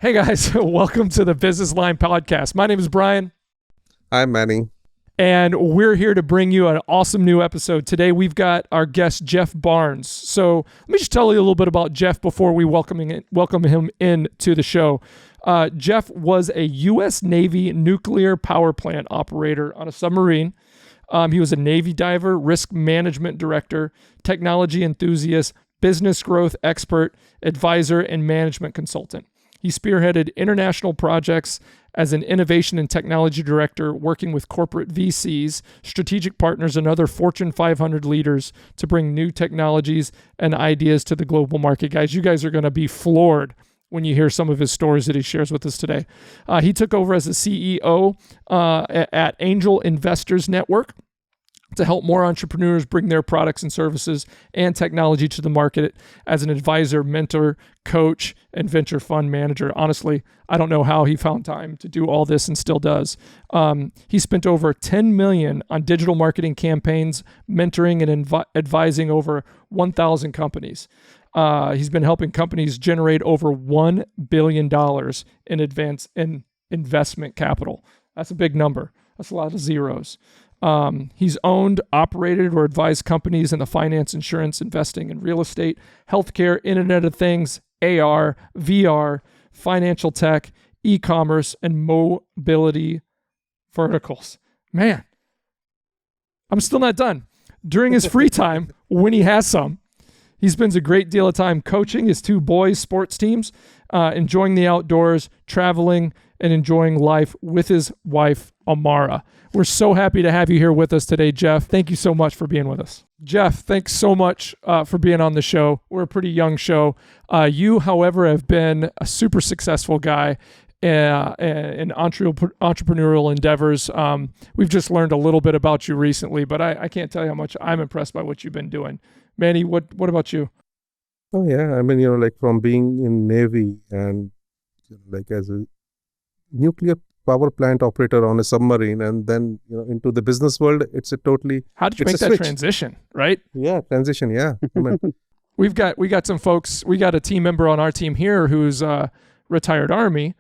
Hey guys, welcome to the Business Line Podcast. My name is Brian. I'm Manny. And we're here to bring you an awesome new episode. Today we've got our guest, Jeff Barnes. So let me just tell you a little bit about Jeff before we welcome him into the show. Jeff was a U.S. Navy nuclear power plant operator on a submarine. He was a Navy diver, risk management director, technology enthusiast, business growth expert, advisor, and management consultant. He spearheaded international projects as an innovation and technology director, working with corporate VCs, strategic partners, and other Fortune 500 leaders to bring new technologies and ideas to the global market. Guys, you guys are going to be floored when you hear some of his stories that he shares with us today. He took over as the CEO at Angel Investors Network to help more entrepreneurs bring their products and services and technology to the market as an advisor, mentor, coach, and venture fund manager. Honestly, I don't know how he found time to do all this and still does. He spent over $10 million on digital marketing campaigns, mentoring and advising over 1,000 companies. He's been helping companies generate over $1 billion in investment capital. That's a big number. That's a lot of zeros. He's owned, operated, or advised companies in the finance, insurance, investing, and real estate, healthcare, Internet of Things, AR, VR, financial tech, e-commerce, and mobility verticals. Man, I'm still not done. During his free time, when he has some, he spends a great deal of time coaching his two boys' sports teams, enjoying the outdoors, traveling, and enjoying life with his wife, Amara. We're so happy to have you here with us today, Jeff. Thank you so much for being with us. Jeff, thanks so much for being on the show. We're a pretty young show. You, however, have been a super successful guy in entrepreneurial endeavors. We've just learned a little bit about you recently, but I can't tell you how much I'm impressed by what you've been doing. Manny, what about you? Oh yeah, I mean, like from being in Navy and like as a nuclear power plant operator on a submarine, and then into the business world, it's a totally. How did you make that switch. Transition? Right? Yeah, transition. Yeah, I mean, we got some folks. We got a team member on our team here who's retired Army,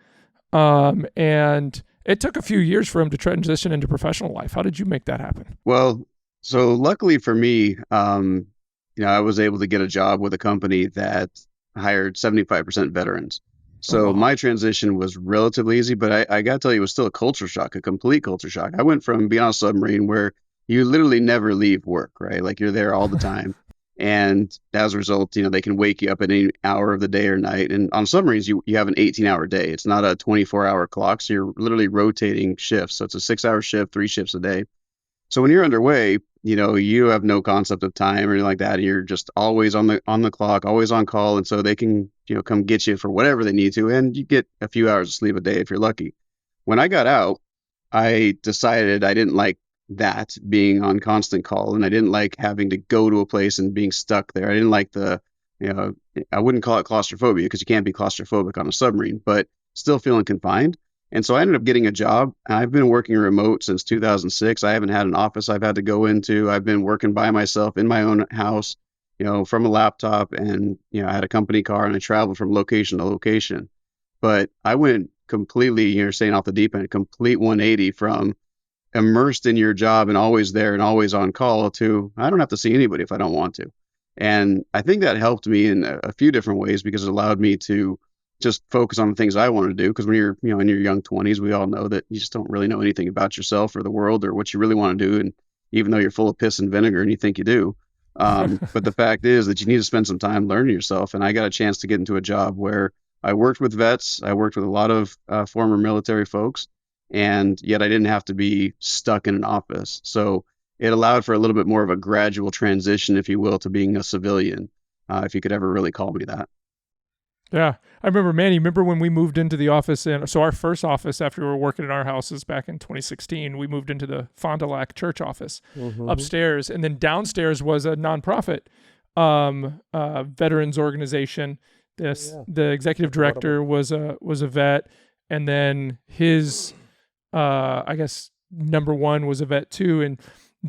and it took a few years for him to transition into professional life. How did you make that happen? Well, so luckily for me, I was able to get a job with a company that hired 75% veterans. So my transition was relatively easy, but I got to tell you, it was still a culture shock, a complete culture shock. I went from being on a submarine where you literally never leave work, right? Like you're there all the time. And as a result, they can wake you up at any hour of the day or night. And on submarines, you have an 18-hour day. It's not a 24-hour clock. So you're literally rotating shifts. So it's a 6-hour shift, 3 shifts a day. So when you're underway, you have no concept of time or anything like that. You're just always on the clock, always on call. And so they can, come get you for whatever they need to. And you get a few hours of sleep a day if you're lucky. When I got out, I decided I didn't like that being on constant call. And I didn't like having to go to a place and being stuck there. I didn't like I wouldn't call it claustrophobia because you can't be claustrophobic on a submarine, but still feeling confined. And so I ended up getting a job. I've been working remote since 2006. I haven't had an office I've had to go into. I've been working by myself in my own house, from a laptop, and, I had a company car and I traveled from location to location. But I went completely, staying off the deep end, complete 180 from immersed in your job and always there and always on call to I don't have to see anybody if I don't want to. And I think that helped me in a few different ways because it allowed me to just focus on the things I want to do. Because when you're, in your young 20s, we all know that you just don't really know anything about yourself or the world or what you really want to do. And even though you're full of piss and vinegar and you think you do, but the fact is that you need to spend some time learning yourself. And I got a chance to get into a job where I worked with vets. I worked with a lot of former military folks, and yet I didn't have to be stuck in an office. So it allowed for a little bit more of a gradual transition, if you will, to being a civilian, if you could ever really call me that. Yeah. I remember, Manny, when we moved into the office? So our first office after we were working in our houses back in 2016, we moved into the Fond du Lac church office upstairs. And then downstairs was a nonprofit veterans organization. The executive director was a vet. And then his, I guess, number one was a vet too. And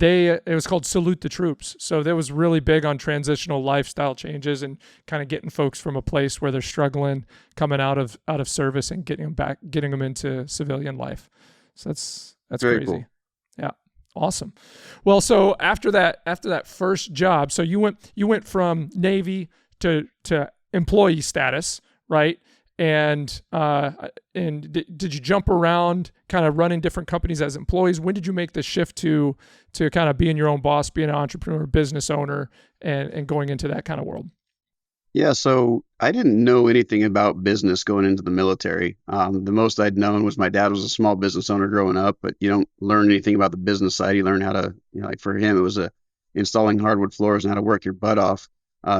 it was called Salute the Troops. So that was really big on transitional lifestyle changes and kind of getting folks from a place where they're struggling, coming out of service and getting them into civilian life. So that's Very crazy. cool. Yeah. Awesome. Well, so after that first job, so you went from Navy to employee status, right? And did you jump around kind of running different companies as employees? When did you make the shift to kind of being your own boss, being an entrepreneur, business owner, and going into that kind of world? Yeah, so I didn't know anything about business going into the military. The most I'd known was my dad was a small business owner growing up, but you don't learn anything about the business side. You learn how to, like for him, it was installing hardwood floors and how to work your butt off,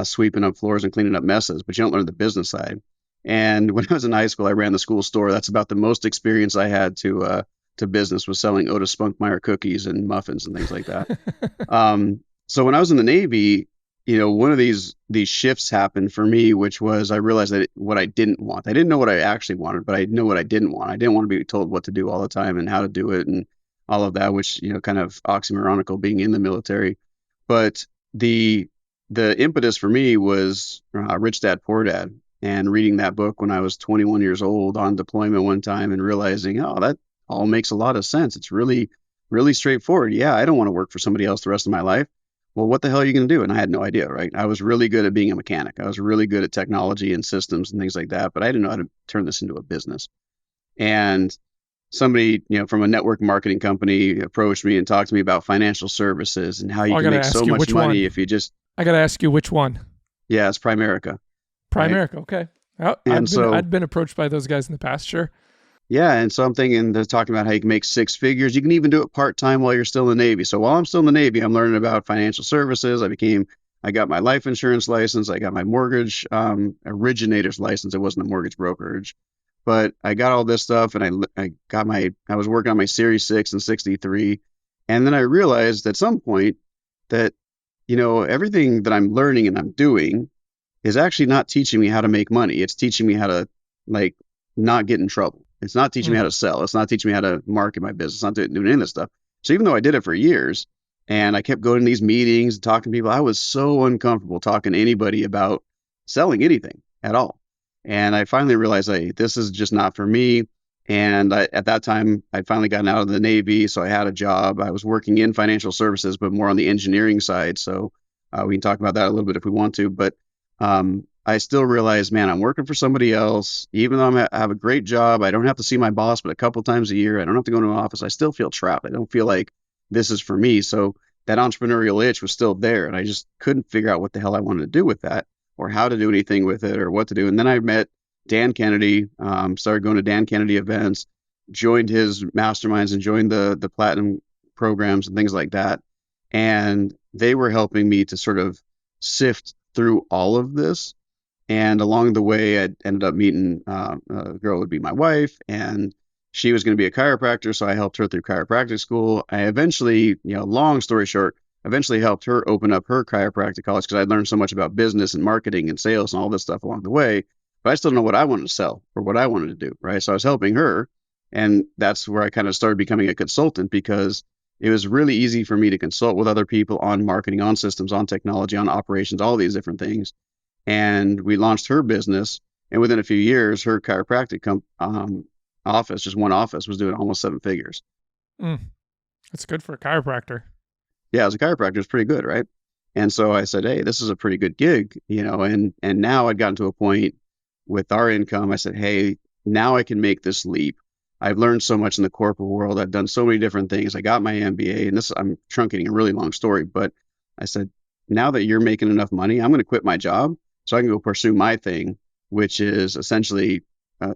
sweeping up floors and cleaning up messes, but you don't learn the business side. And when I was in high school, I ran the school store. That's about the most experience I had to business, was selling Otis Spunkmeyer cookies and muffins and things like that. So when I was in the Navy, one of these shifts happened for me, which was I realized that what I didn't want. I didn't know what I actually wanted, but I know what I didn't want. I didn't want to be told what to do all the time and how to do it and all of that, which, kind of oxymoronical being in the military. But the impetus for me was Rich Dad Poor Dad, and reading that book when I was 21 years old on deployment one time and realizing, oh, that all makes a lot of sense. It's really, really straightforward. Yeah, I don't want to work for somebody else the rest of my life. Well, what the hell are you going to do? And I had no idea, right? I was really good at being a mechanic. I was really good at technology and systems and things like that, but I didn't know how to turn this into a business. And somebody, from a network marketing company approached me and talked to me about financial services and how you can make so much money if you just... I got to ask you which one. Yeah, it's Primerica. Primerica, right? Okay. I'd been approached by those guys in the past, sure. Yeah, and so I'm thinking they're talking about how you can make six figures. You can even do it part-time while you're still in the Navy. So while I'm still in the Navy, I'm learning about financial services. I got my life insurance license. I got my mortgage originator's license. It wasn't a mortgage brokerage, but I got all this stuff, and I was working on my Series 6 and 63. And then I realized at some point that, everything that I'm learning and I'm doing is actually not teaching me how to make money. It's teaching me how to not get in trouble. It's not teaching me how to sell. It's not teaching me how to market my business. It's not doing any of this stuff. So even though I did it for years and I kept going to these meetings and talking to people, I was so uncomfortable talking to anybody about selling anything at all. And I finally realized, this is just not for me. And at that time, I'd finally gotten out of the Navy. So I had a job. I was working in financial services, but more on the engineering side. So we can talk about that a little bit if we want to. But I still realize, man, I'm working for somebody else. Even though I have a great job, I don't have to see my boss but a couple times a year. I don't have to go to an office. I still feel trapped. I don't feel like this is for me. So that entrepreneurial itch was still there, and I just couldn't figure out what the hell I wanted to do with that, or how to do anything with it, or what to do. And then I met Dan Kennedy, started going to Dan Kennedy events, joined his masterminds, and joined the platinum programs and things like that. And they were helping me to sort of sift through all of this. And along the way, I ended up meeting a girl who would be my wife, and she was going to be a chiropractor. So I helped her through chiropractic school. I eventually, long story short, eventually helped her open up her chiropractic college because I learned so much about business and marketing and sales and all this stuff along the way. But I still don't know what I wanted to sell or what I wanted to do, right? So I was helping her. And that's where I kind of started becoming a consultant, because it was really easy for me to consult with other people on marketing, on systems, on technology, on operations, all these different things. And we launched her business, and within a few years, her chiropractic office, just one office, was doing almost 7 figures. That's good for a chiropractor. Yeah, as a chiropractor, it's pretty good, right? And so I said, hey, this is a pretty good gig, and now I'd gotten to a point with our income. I said, hey, now I can make this leap. I've learned so much in the corporate world. I've done so many different things. I got my MBA, and I'm truncating a really long story, but I said, now that you're making enough money, I'm going to quit my job so I can go pursue my thing, which is essentially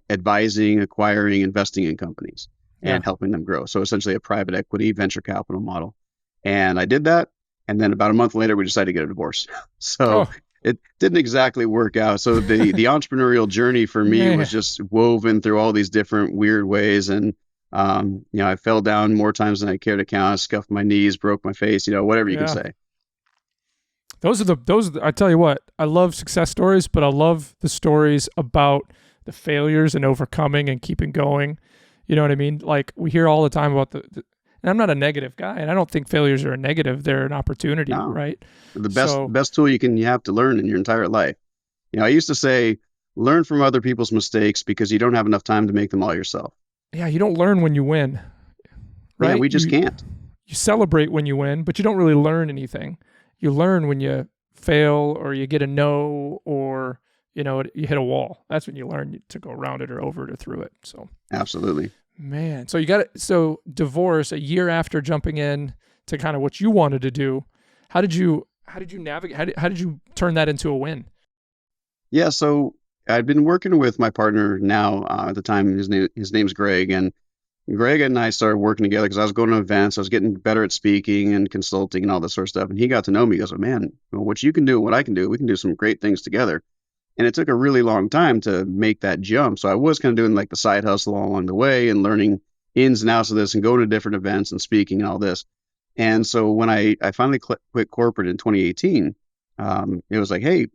advising, acquiring, investing in companies and helping them grow. So essentially a private equity venture capital model. And I did that. And then about a month later, we decided to get a divorce. So it didn't exactly work out. So the entrepreneurial journey for me was just woven through all these different weird ways. And, I fell down more times than I cared to count. I scuffed my knees, broke my face, whatever you can say. Those I tell you what, I love success stories, but I love the stories about the failures and overcoming and keeping going. You know what I mean? Like we hear all the time about And I'm not a negative guy, and I don't think failures are a negative. They're an opportunity, No, right? the So best tool you have to learn in your entire life. I used to say, learn from other people's mistakes because you don't have enough time to make them all yourself. yeah, you don't learn when you win, Yeah, right? we just can't. You celebrate when you win, but you don't really learn anything. You learn when you fail or you get a no or you hit a wall. That's when you learn to go around it or over it or through it. So Absolutely. man, so you got it. So divorce a year after jumping in to kind of what you wanted to do. How did you navigate? How did you turn that into a win? Yeah, so I'd been working with my partner now at the time. His name's Greg, and Greg and I started working together because I was going to events. I was getting better at speaking and consulting and all this sort of stuff. And he got to know me. He goes, "Oh, man, what you can do and what I can do, we can do some great things together." And it took a really long time to make that jump. So I was kind of doing like the side hustle along the way and learning ins and outs of this and going to different events and speaking and all this. And so when I finally quit corporate in 2018, it was like, hey,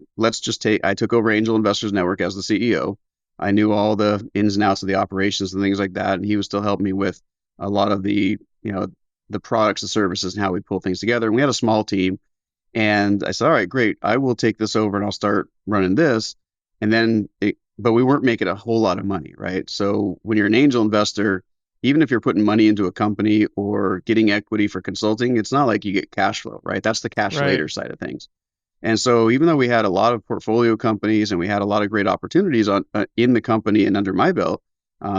I took over Angel Investors Network as the CEO. I knew all the ins and outs of the operations and things like that. And he was still helping me with a lot of the products and services and how we pull things together. And we had a small team. And I said, all right, great. I will take this over and I'll start running this. But we weren't making a whole lot of money, right? So when you're an angel investor, even if you're putting money into a company or getting equity for consulting, it's not like you get cash flow, right? That's the cash Right. later side of things. And so even though we had a lot of portfolio companies and we had a lot of great opportunities in the company and under my belt,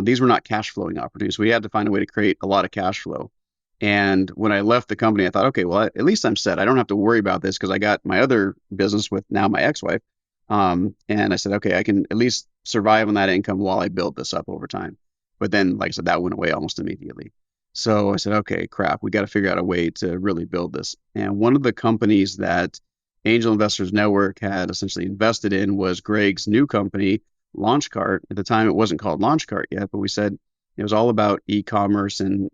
these were not cash flowing opportunities. We had to find a way to create a lot of cash flow. And when I left the company, I thought, okay, well, at least I'm set. I don't have to worry about this because I got my other business with now my ex-wife. And I said, okay, I can at least survive on that income while I build this up over time. But then, like I said, that went away almost immediately. So I said, okay, crap, we got to figure out a way to really build this. And one of the companies that Angel Investors Network had essentially invested in was Greg's new company, LaunchCart. At the time, it wasn't called LaunchCart yet, but we said it was all about e-commerce and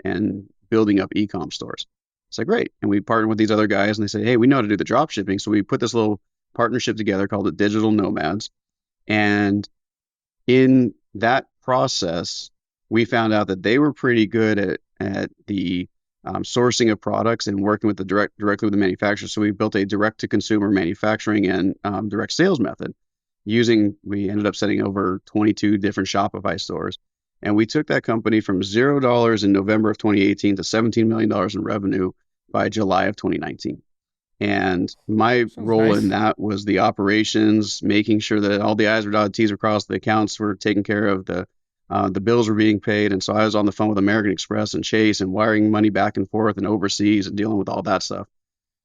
building up e-com stores. It's like, great. And we partnered with these other guys and they said, hey, we know how to do the drop shipping. So we put this little partnership together called the Digital Nomads. And in that process, we found out that they were pretty good at the sourcing of products and working with directly with the manufacturer. So we built a direct to consumer manufacturing and direct sales method. We ended up setting over 22 different Shopify stores. And we took that company from $0 in November of 2018 to $17 million in revenue by July of 2019. And my Sounds role nice. in that was the operations, making sure that all the I's were dotted, T's were crossed, the accounts were taken care of, the bills were being paid. And so I was on the phone with American Express and Chase and wiring money back and forth and overseas and dealing with all that stuff.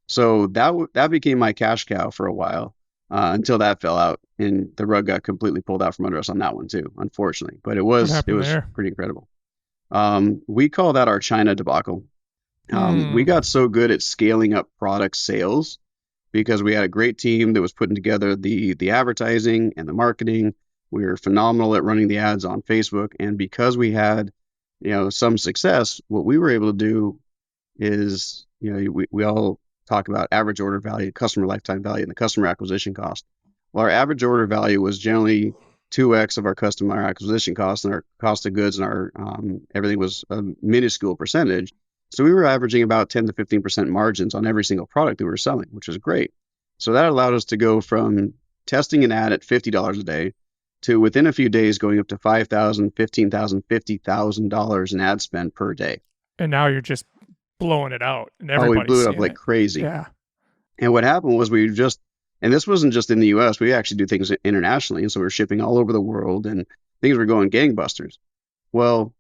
So that became my cash cow for a while until that fell out and the rug got completely pulled out from under us on that one too, unfortunately. But it What was happened there? pretty incredible. We call that our China debacle. We got so good at scaling up product sales because we had a great team that was putting together the advertising and the marketing. We were phenomenal at running the ads on Facebook, and because we had some success, what we were able to do is we all talk about average order value, customer lifetime value, and the customer acquisition cost. Well, our average order value was generally 2x of our customer acquisition cost, and our cost of goods and our everything was a minuscule percentage. So we were averaging about 10 to 15% margins on every single product that we were selling, which was great. So that allowed us to go from testing an ad at $50 a day to within a few days going up to $5,000, $15,000, $50,000 in ad spend per day. And now you're just blowing it out, and We everybody's blew it up seeing like crazy. Yeah. And what happened was and this wasn't just in the US, we actually do things internationally. And so we were shipping all over the world and things were going gangbusters. Well,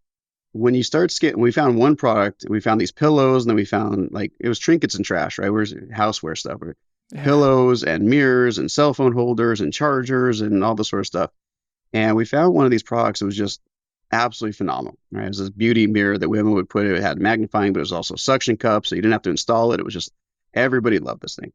when you start we found one product, we found these pillows, and then we found it was trinkets and trash, right? Where's houseware stuff, Yeah. pillows and mirrors and cell phone holders and chargers and all this sort of stuff. And we found one of these products that was just absolutely phenomenal, right? It was this beauty mirror that women would put. It had magnifying, but it was also suction cup, so you didn't have to install it. It was just, everybody loved this thing.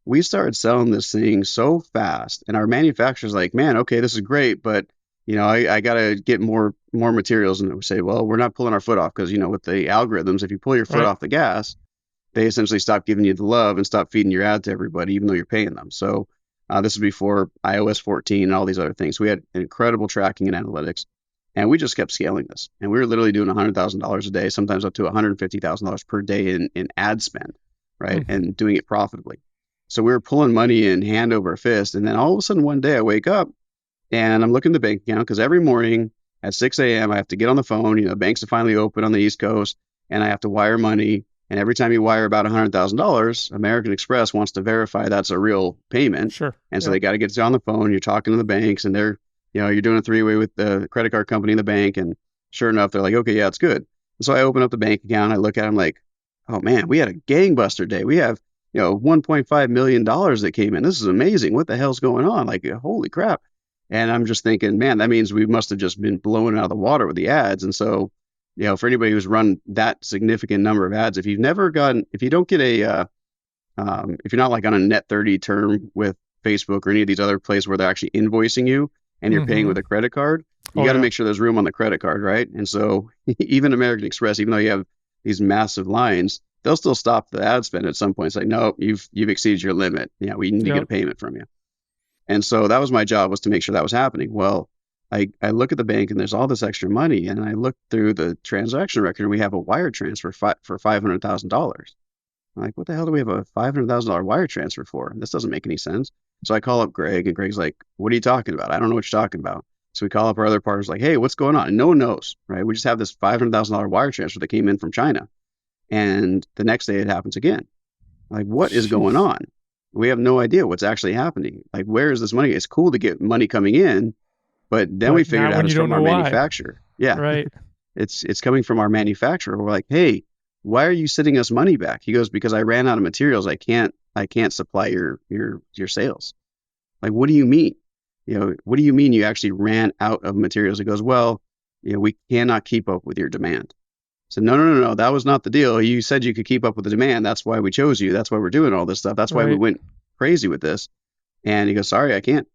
We started selling this thing so fast, and our manufacturer's like, man, okay, this is great, but I got to get more materials. And we say, well, we're not pulling our foot off because, with the algorithms, if you pull your foot Right. off the gas, they essentially stop giving you the love and stop feeding your ad to everybody, even though you're paying them. So this is before iOS 14 and all these other things. We had incredible tracking and analytics. And we just kept scaling this. And we were literally doing $100,000 a day, sometimes up to $150,000 per day in ad spend, right? And doing it profitably. So we were pulling money in hand over fist. And then all of a sudden one day I wake up and I'm looking at the bank account because every morning at 6 a.m. I have to get on the phone. You know, banks are finally open on the East Coast and I have to wire money. And every time you wire about $100,000, American Express wants to verify that's a real payment. Sure. And so they got to get you on the phone. You're talking to the banks and they're, you know, you're doing a three-way with the credit card company and the bank. And sure enough, they're like, okay, yeah, it's good. And so I open up the bank account. I look at them like, oh man, we had a gangbuster day. We have, you know, $1.5 million that came in. This is amazing. What the hell's going on? Like, holy crap. And I'm just thinking, man, that means we must have just been blown out of the water with the ads. And so, you know, for anybody who's run that significant number of ads, if you don't get a, if you're not like on a net 30 term with Facebook or any of these other places where they're actually invoicing you and you're paying with a credit card, you got to make sure there's room on the credit card, right? And so even American Express, even though you have these massive lines, they'll still stop the ad spend at some point. It's like, no, you've exceeded your limit. Yeah, we need to get a payment from you. And so that was my job, was to make sure that was happening. Well, I look at the bank and there's all this extra money, and I look through the transaction record and we have a wire transfer for $500,000. I'm like, what the hell do we have a $500,000 wire transfer for? This doesn't make any sense. So I call up Greg, and Greg's like, what are you talking about? I don't know what you're talking about. So we call up our other partners like, hey, what's going on? And no one knows, right? We just have this $500,000 wire transfer that came in from China. And the next day it happens again. Like, what is going on? We have no idea what's actually happening. Like, where is this money? It's cool to get money coming in, but then we figured out it's from our manufacturer. Yeah. Right. It's coming from our manufacturer. We're like, hey, why are you sending us money back? He goes, because I ran out of materials. I can't supply your sales. Like, what do you mean? You know, what do you mean you actually ran out of materials? He goes, well, you know, we cannot keep up with your demand. So no, that was not the deal. You said you could keep up with the demand. That's why we chose you. That's why we're doing all this stuff. That's why we went crazy with this. And he goes, sorry, I can't.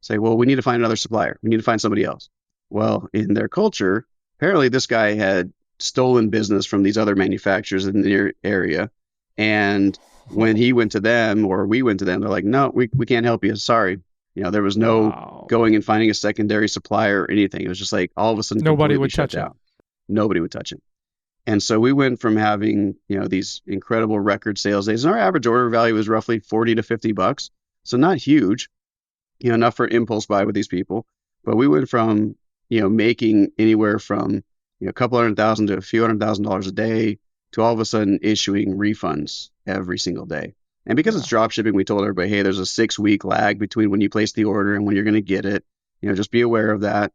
Say, well, we need to find another supplier. We need to find somebody else. Well, in their culture, apparently this guy had stolen business from these other manufacturers in the area. And when he went to them, or we went to them, they're like, no, we can't help you. Sorry. You know, there was no going and finding a secondary supplier or anything. It was just like all of a sudden nobody would touch it. Nobody would touch it. And so we went from having, you know, these incredible record sales days, and our average order value was roughly $40 to $50. So not huge, you know, enough for impulse buy with these people. But we went from, you know, making anywhere from, you know, a couple $100,000 to a few $100,000 a day to all of a sudden issuing refunds every single day. And because it's drop shipping, we told everybody, hey, there's a 6-week lag between when you place the order and when you're going to get it. You know, just be aware of that.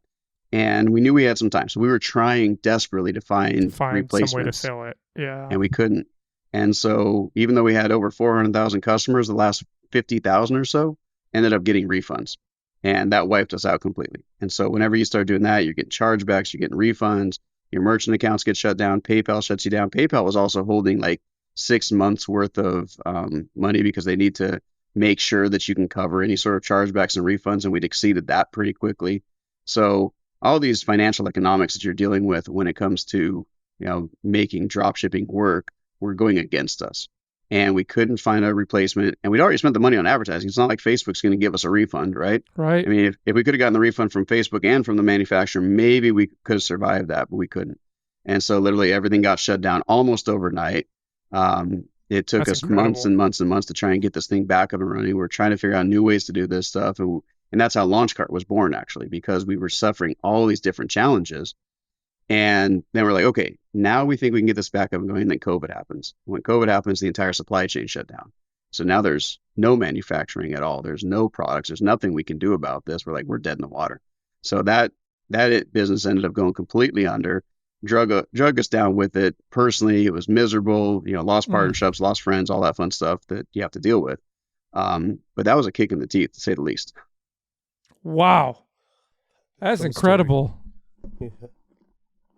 And we knew we had some time. So we were trying desperately to find replacements. Some way to fill it. Yeah. And we couldn't. And so even though we had over 400,000 customers, the last 50,000 or so ended up getting refunds. And that wiped us out completely. And so whenever you start doing that, you're getting chargebacks, you're getting refunds, your merchant accounts get shut down, PayPal shuts you down. PayPal was also holding like 6 months worth of money because they need to make sure that you can cover any sort of chargebacks and refunds. And we'd exceeded that pretty quickly. So all these financial economics that you're dealing with when it comes to, you know, making drop shipping work were going against us. And we couldn't find a replacement. And we'd already spent the money on advertising. It's not like Facebook's going to give us a refund, right? Right. I mean, if we could have gotten the refund from Facebook and from the manufacturer, maybe we could have survived that, but we couldn't. And so literally everything got shut down almost overnight. It took us months and months and months to try and get this thing back up and running. We're trying to figure out new ways to do this stuff. And that's how LaunchCart was born, actually, because we were suffering all these different challenges. And then we're like, okay, now we think we can get this back up and going. And then COVID happens. When COVID happens, the entire supply chain shut down. So now there's no manufacturing at all. There's no products. There's nothing we can do about this. We're like, we're dead in the water. So that business ended up going completely under, drug us down with it. Personally, it was miserable, you know, lost partnerships, lost friends, all that fun stuff that you have to deal with. But that was a kick in the teeth, to say the least. Wow. That's incredible.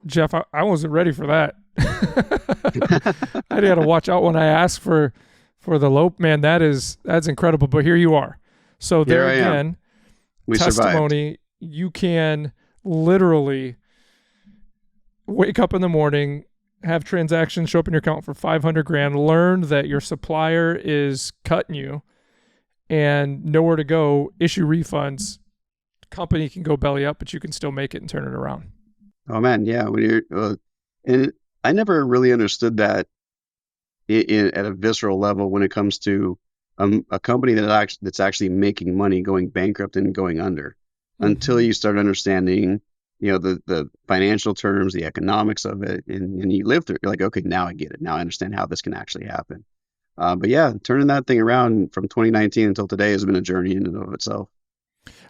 Jeff, I wasn't ready for that. I had to watch out when I asked for the lope. Man, that's incredible. But here you are. So there again, we testimony, survived. You can literally wake up in the morning, have transactions show up in your account for $500,000, learn that your supplier is cutting you and nowhere to go, issue refunds. Company can go belly up, but you can still make it and turn it around. Oh man, yeah. When you're, and I never really understood that at a visceral level when it comes to a company that's actually making money going bankrupt and going under, until Hmm. you start understanding, the financial terms, the economics of it, and you live through it. You're like, okay, now I get it. Now I understand how this can actually happen. But yeah, turning that thing around from 2019 until today has been a journey in and of itself.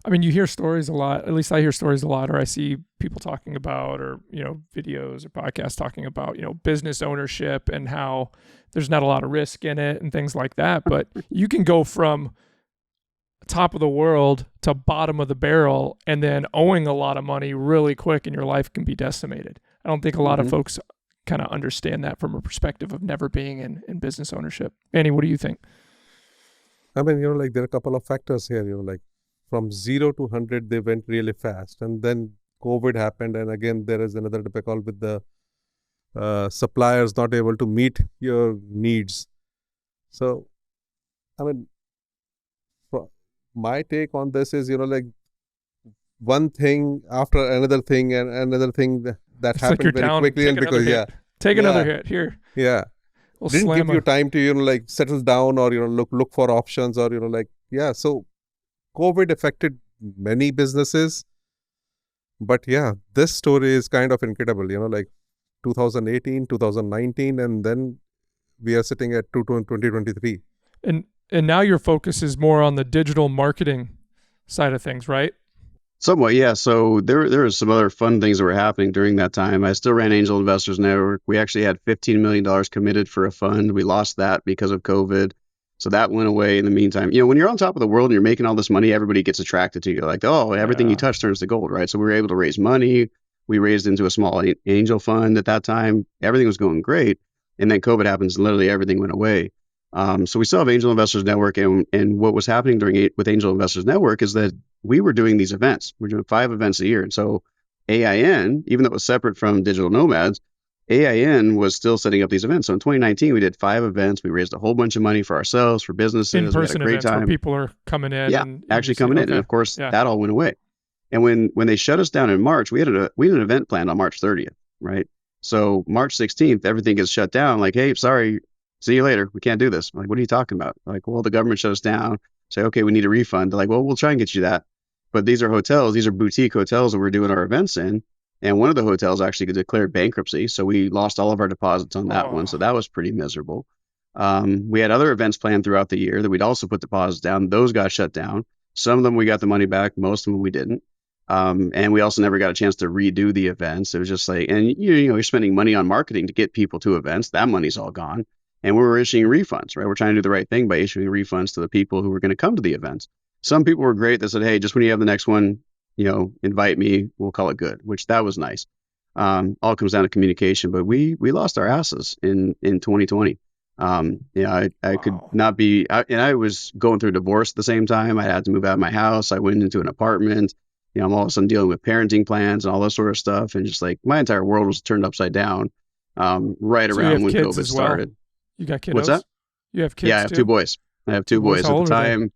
I mean, you hear stories a lot. At least I hear stories a lot, or I see people talking about, or videos or podcasts talking about, business ownership and how there's not a lot of risk in it and things like that. But you can go from top of the world to bottom of the barrel and then owing a lot of money really quick, and your life can be decimated. I don't think a lot of Hmm. folks kind of understand that from a perspective of never being in business ownership. Annie, what do you think? I mean, like there are a couple of factors here, like from 0 to 100, they went really fast. And then COVID happened. And again, there is another difficulty with the suppliers not able to meet your needs. So, I mean, my take on this is, like one thing after another thing and another thing that It's like you're happened very down, quickly. take And another because, hit. Take another yeah, hit. Here, yeah. we'll Didn't slam give you a. time to, like settle down or, look for options or, like, yeah. So COVID affected many businesses. But yeah, this story is kind of incredible, like 2018, 2019, and then we are sitting at 2023. And now your focus is more on the digital marketing side of things, right? Somewhat, yeah. So there was some other fun things that were happening during that time. I still ran Angel Investors Network. We actually had $15 million committed for a fund. We lost that because of COVID. So that went away in the meantime. When you're on top of the world and you're making all this money, everybody gets attracted to you. Like, oh, everything you Yeah. touch turns to gold, right? So we were able to raise money. We raised into a small angel fund at that time. Everything was going great. And then COVID happens and literally everything went away. So we still have Angel Investors Network, and what was happening with Angel Investors Network is that we were doing these events. We're doing 5 events a year. And so AIN, even though it was separate from Digital Nomads, AIN was still setting up these events. So in 2019, we did 5 events. We raised a whole bunch of money for ourselves, for businesses. We had a In-person great events where time. people are coming in Yeah, and you actually see. coming in. And Okay. of course, Yeah. that all went away. And when they shut us down in March, we had an event planned on March 30th, right? So March 16th, everything gets shut down. Like, hey, sorry, see you later. We can't do this. I'm like, what are you talking about? Like, well, the government shut us down. Say, okay, we need a refund. They're like, well, we'll try and get you that. But these are hotels. These are boutique hotels that we're doing our events in. And one of the hotels actually declared bankruptcy. So we lost all of our deposits on that one. Oh. So that was pretty miserable. We had other events planned throughout the year that we'd also put deposits down. Those got shut down. Some of them we got the money back. Most of them we didn't. And we also never got a chance to redo the events. It was just like, and you're spending money on marketing to get people to events. That money's all gone. And we were issuing refunds, right? We're trying to do the right thing by issuing refunds to the people who were going to come to the events. Some people were great. They said, hey, just when you have the next one, invite me. We'll call it good, which that was nice. All comes down to communication, but we lost our asses in 2020. I could Wow. not be, and I was going through a divorce at the same time. I had to move out of my house. I went into an apartment. I'm all of a sudden dealing with parenting plans and all this sort of stuff. And just like my entire world was turned upside down right So you around have when kids COVID as well. started. You got What's kiddos? that? You have Yeah, I kids have two too? boys. I have Two two boys. boys How at the old are they? time.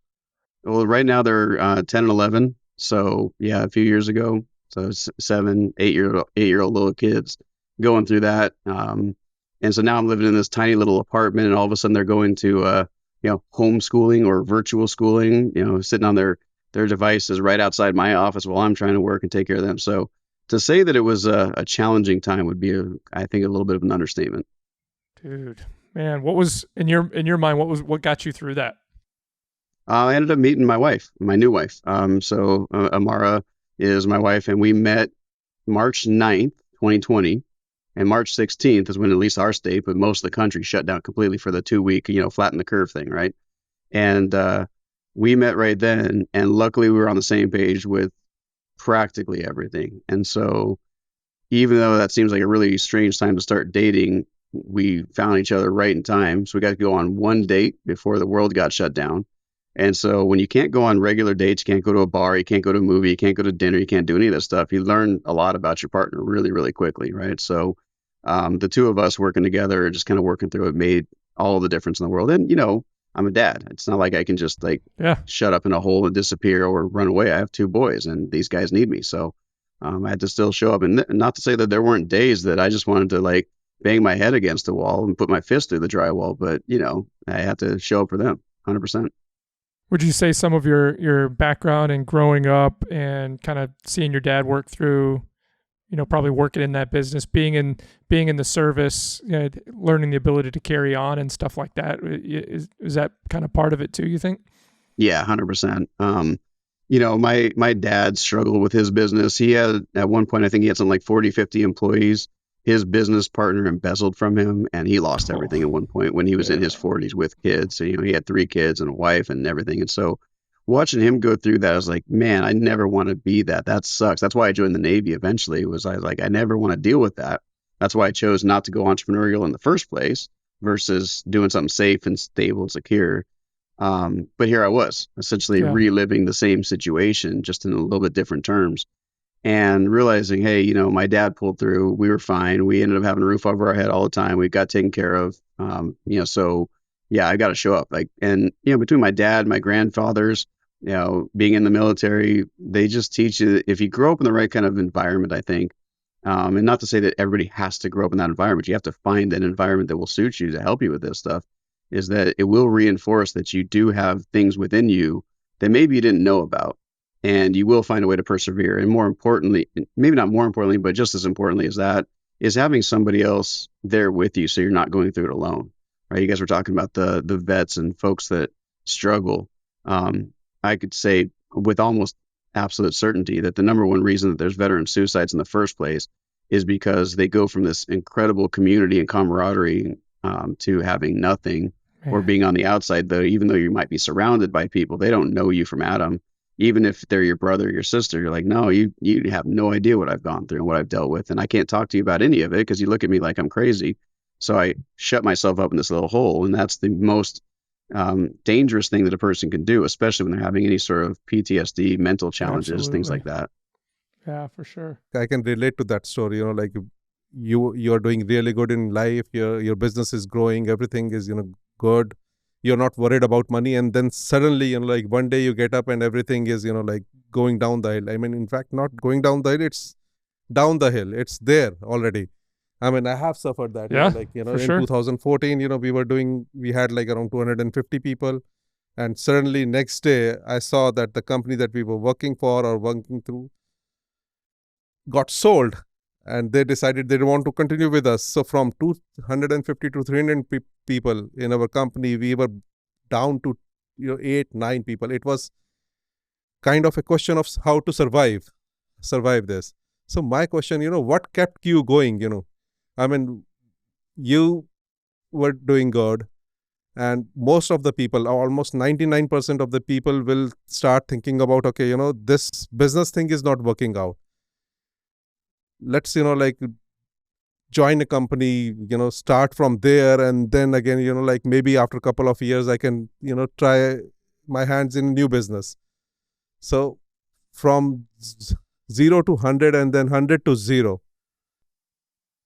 Well, right now they're 10 and 11. So yeah, a few years ago. So 7, 8-year old little kids going through that. And so now I'm living in this tiny little apartment, and all of a sudden they're going to, homeschooling or virtual schooling, sitting on their devices right outside my office while I'm trying to work and take care of them. So to say that it was a challenging time would be, I think, a little bit of an understatement. Dude, man, what was in your mind? What got you through that? I ended up meeting my wife, my new wife. So Amara is my wife, and we met March 9th, 2020. And March 16th is when at least our state, but most of the country shut down completely for the 2 week, flatten the curve thing, right? And we met right then, and luckily we were on the same page with practically everything. And so even though that seems like a really strange time to start dating, we found each other right in time. So we got to go on one date before the world got shut down. And so when you can't go on regular dates, you can't go to a bar, you can't go to a movie, you can't go to dinner, you can't do any of this stuff. You learn a lot about your partner really, really quickly, right? So the two of us working together, just kind of working through it, made all the difference in the world. And I'm a dad. It's not like I can just like Yeah. shut up in a hole and disappear or run away. I have two boys, and these guys need me. So I had to still show up, and not to say that there weren't days that I just wanted to like bang my head against the wall and put my fist through the drywall, but I had to show up for them 100%. Would you say some of your background and growing up and kind of seeing your dad work through, probably working in that business, being in the service, learning the ability to carry on and stuff like that, is that kind of part of it too, you think? Yeah, 100%. My dad struggled with his business. He had, at one point, I think he had something like 40, 50 employees. His business partner embezzled from him, and he lost everything at one point when he was in his 40s with kids. So, he had 3 kids and a wife and everything. And so watching him go through that, I was like, man, I never want to be that. That sucks. That's why I joined the Navy eventually. I was like, I never want to deal with that. That's why I chose not to go entrepreneurial in the first place versus doing something safe and stable and secure. But here I was essentially reliving the same situation, just in a little bit different terms, and realizing, hey, my dad pulled through. We were fine. We ended up having a roof over our head all the time. We got taken care of. So yeah, I got to show up. Like, and between my dad, my grandfathers, being in the military, they just teach you if you grow up in the right kind of environment, I think. And not to say that everybody has to grow up in that environment. You have to find an environment that will suit you to help you with this stuff. Is that it will reinforce that you do have things within you that maybe you didn't know about, and you will find a way to persevere. And more importantly, maybe not more importantly, but just as importantly as that, is having somebody else there with you so you're not going through it alone, right? You guys were talking about the vets and folks that struggle. I could say with almost absolute certainty that the number one reason that there's veteran suicides in the first place is because they go from this incredible community and camaraderie to having nothing, or being on the outside, though, even though you might be surrounded by people, they don't know you from Adam. Even if they're your brother or your sister, you're like, no, you have no idea what I've gone through and what I've dealt with. And I can't talk to you about any of it because you look at me like I'm crazy. So I shut myself up in this little hole. And that's the most dangerous thing that a person can do, especially when they're having any sort of PTSD, mental challenges, things like that. Yeah, for sure. I can relate to that story. Like you're doing really good in life. Your business is growing. Everything is good. You're not worried about money, and then suddenly like one day you get up and everything is like going down the hill. I mean, in fact, not going down the hill. It's down the hill. It's there already. I mean, I have suffered that. Yeah, in 2014, we had like around 250 people, and suddenly next day I saw that the company that we were working for or working through got sold, and they decided they don't want to continue with us. So from 250 to 300 people in our company, we were down to 8, 9 people. It was kind of a question of how to survive this. So my question, what kept you going? I mean, you were doing good, and most of the people, almost 99% of the people, will start thinking about, okay, this business thing is not working out. Let's join a company, start from there, and then again, maybe after a couple of years I can try my hands in new business. So from 0 to 100 and then 100 to 0.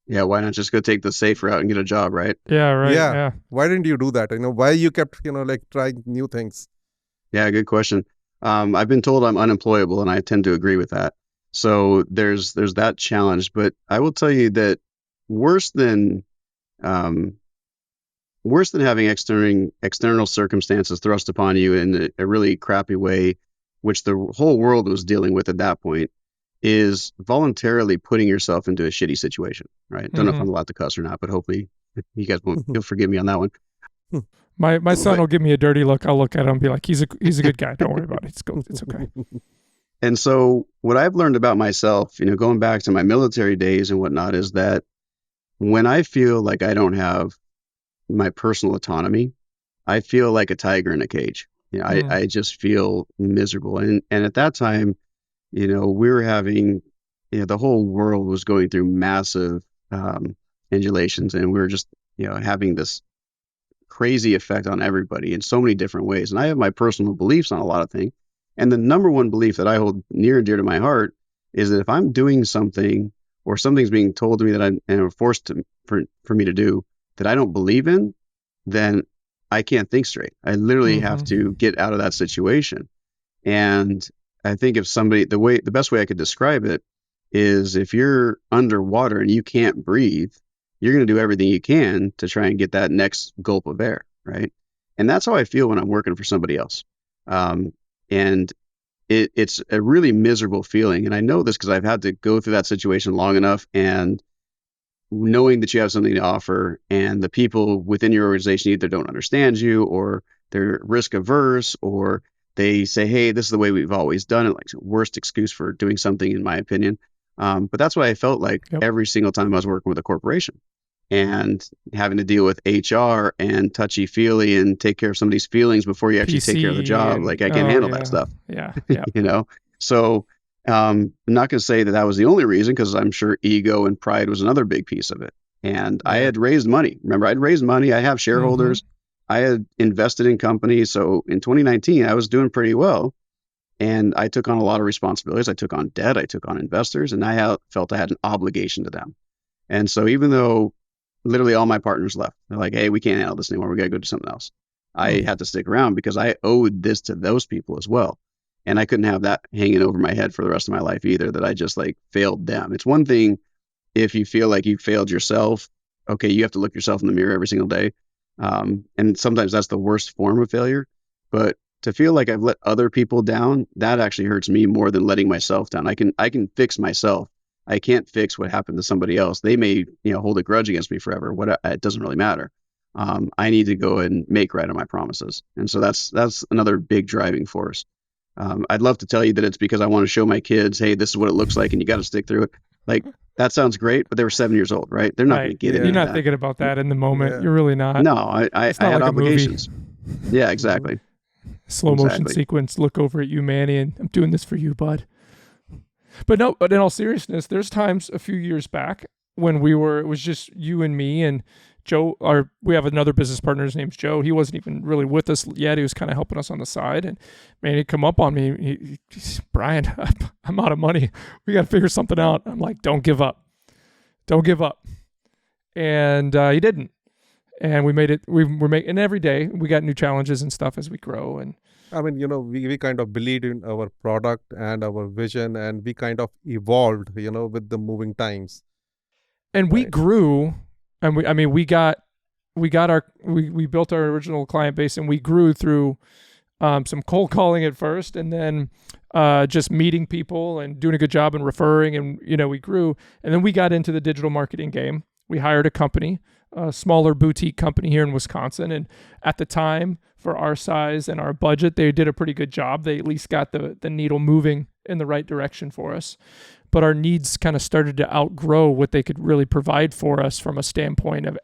Yeah, why not just go take the safe route and get a job, right? Yeah, right. Yeah. Why didn't you do that? Why you kept trying new things? Yeah, good question. I've been told I'm unemployable, and I tend to agree with that. So there's that challenge, but I will tell you that worse than having external circumstances thrust upon you in a really crappy way, which the whole world was dealing with at that point, is voluntarily putting yourself into a shitty situation, right? Don't know if I'm allowed to cuss or not, but hopefully you guys you'll forgive me on that one. My son will give me a dirty look. I'll look at him and be like, he's a good guy. Don't worry about it. It's okay. And so what I've learned about myself, going back to my military days and whatnot, is that when I feel like I don't have my personal autonomy, I feel like a tiger in a cage. I just feel miserable. And at that time, we were having, the whole world was going through massive undulations, and we were just, having this crazy effect on everybody in so many different ways. And I have my personal beliefs on a lot of things. And the number one belief that I hold near and dear to my heart is that if I'm doing something, or something's being told to me that I'm forced for me to do that I don't believe in, then I can't think straight. I literally have to get out of that situation. And I think if somebody, the best way I could describe it is if you're underwater and you can't breathe, you're going to do everything you can to try and get that next gulp of air, right? And that's how I feel when I'm working for somebody else. And it's a really miserable feeling. And I know this because I've had to go through that situation long enough, and knowing that you have something to offer and the people within your organization either don't understand you or they're risk averse, or they say, hey, this is the way we've always done it, like worst excuse for doing something, in my opinion. But that's what I felt like every single time I was working with a corporation and having to deal with HR and touchy feely and take care of somebody's feelings before you actually take care of the job. Like I can't handle that stuff. Yeah. So I'm not going to say that was the only reason, because I'm sure ego and pride was another big piece of it. And I had raised money. Remember, I'd raised money. I have shareholders. I had invested in companies. So in 2019, I was doing pretty well. And I took on a lot of responsibilities. I took on debt. I took on investors. And I felt I had an obligation to them. And so even though literally all my partners left, they're like, hey, we can't handle this anymore. We got to go do something else. I had to stick around because I owed this to those people as well. And I couldn't have that hanging over my head for the rest of my life either, that I just like failed them. It's one thing if you feel like you failed yourself. Okay, you have to look yourself in the mirror every single day. And sometimes that's the worst form of failure. But to feel like I've let other people down, that actually hurts me more than letting myself down. I can fix myself. I can't fix what happened to somebody else. They may, hold a grudge against me forever. It doesn't really matter. I need to go and make right on my promises. And so that's another big driving force. I'd love to tell you that it's because I want to show my kids, hey, this is what it looks like and you got to stick through it. Like, that sounds great, but they were 7 years old, right? They're not going to get it. You're not thinking about that in the moment. Yeah. You're really not. No, I had obligations. Yeah, exactly. Slow motion sequence, look over at you, Manny, and I'm doing this for you, bud. But in all seriousness, there's times a few years back when it was just you and me and Joe. We have another business partner. His name's Joe. He wasn't even really with us yet. He was kind of helping us on the side. And man, he'd come up on me. Brian, I'm out of money. We got to figure something out. I'm like, don't give up. Don't give up. And he didn't. And we made it. We're making every day. We got new challenges and stuff as we grow. And I mean, we kind of believed in our product and our vision, and we kind of evolved, with the moving times. And we grew, and we built our original client base, and we grew through some cold calling at first, and then just meeting people and doing a good job and referring, and we grew, and then we got into the digital marketing game. We hired a company, a smaller boutique company here in Wisconsin, and at the time, for our size and our budget, they did a pretty good job. They at least got the needle moving in the right direction for us. But our needs kind of started to outgrow what they could really provide for us from a standpoint of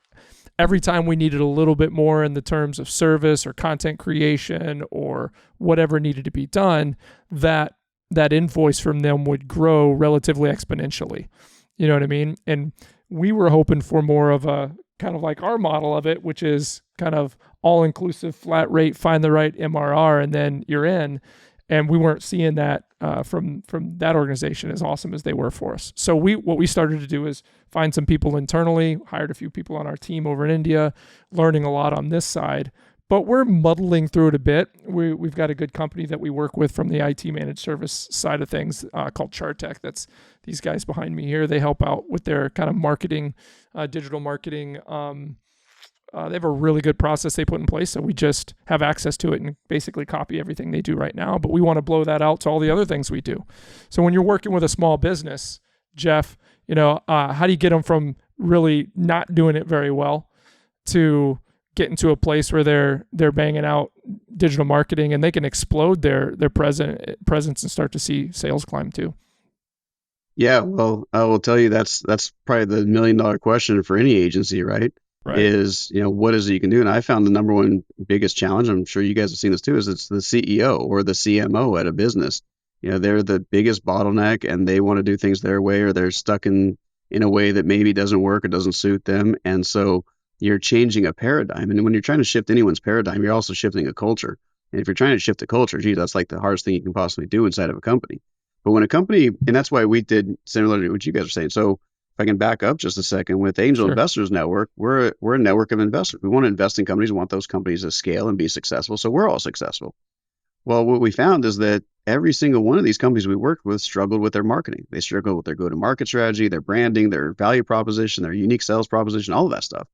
every time we needed a little bit more in the terms of service or content creation or whatever needed to be done, that invoice from them would grow relatively exponentially. You know what I mean? And we were hoping for more of a kind of like our model of it, which is kind of all-inclusive, flat rate, find the right MRR, and then you're in. And we weren't seeing that from that organization as awesome as they were for us. So what we started to do is find some people internally, hired a few people on our team over in India, learning a lot on this side. But we're muddling through it a bit. We've got a good company that we work with from the IT managed service side of things called Chartech. That's these guys behind me here. They help out with their kind of marketing, digital marketing. They have a really good process they put in place, so we just have access to it and basically copy everything they do right now. But we want to blow that out to all the other things we do. So when you're working with a small business, Jeff, how do you get them from really not doing it very well to getting to a place where they're banging out digital marketing and they can explode their presence and start to see sales climb too? Yeah, well, I will tell you that's probably the $1 million question for any agency, right? Right. Is, what is it you can do? And I found the number one biggest challenge, I'm sure you guys have seen this too, is it's the CEO or the CMO at a business. They're the biggest bottleneck and they want to do things their way, or they're stuck in a way that maybe doesn't work or doesn't suit them. And so you're changing a paradigm. And when you're trying to shift anyone's paradigm, you're also shifting a culture. And if you're trying to shift a culture, that's like the hardest thing you can possibly do inside of a company. But when a company, and that's why we did similar to what you guys are saying. So if I can back up just a second, with Angel Investors Network, we're a network of investors. We want to invest in companies. We want those companies to scale and be successful. So we're all successful. Well, what we found is that every single one of these companies we worked with struggled with their marketing. They struggled with their go-to-market strategy, their branding, their value proposition, their unique sales proposition, all of that stuff.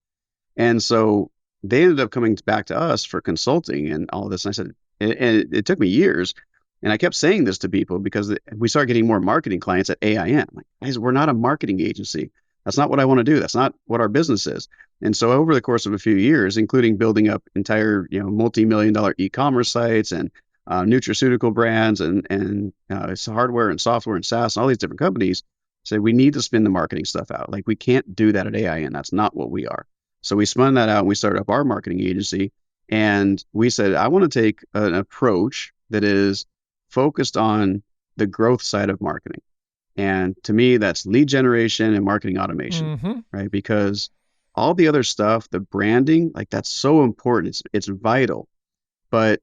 And so they ended up coming back to us for consulting and all of this. And I said, and it took me years. And I kept saying this to people because we started getting more marketing clients at AIN. Like, guys, we're not a marketing agency. That's not what I want to do. That's not what our business is. And so over the course of a few years, including building up entire, multi-million-dollar e-commerce sites and nutraceutical brands and hardware and software and SaaS and all these different companies, say we need to spin the marketing stuff out. Like we can't do that at AIN. That's not what we are. So we spun that out and we started up our marketing agency. And we said, I want to take an approach that is focused on the growth side of marketing. And to me, that's lead generation and marketing automation, right? Because all the other stuff, the branding, like that's so important. It's vital, but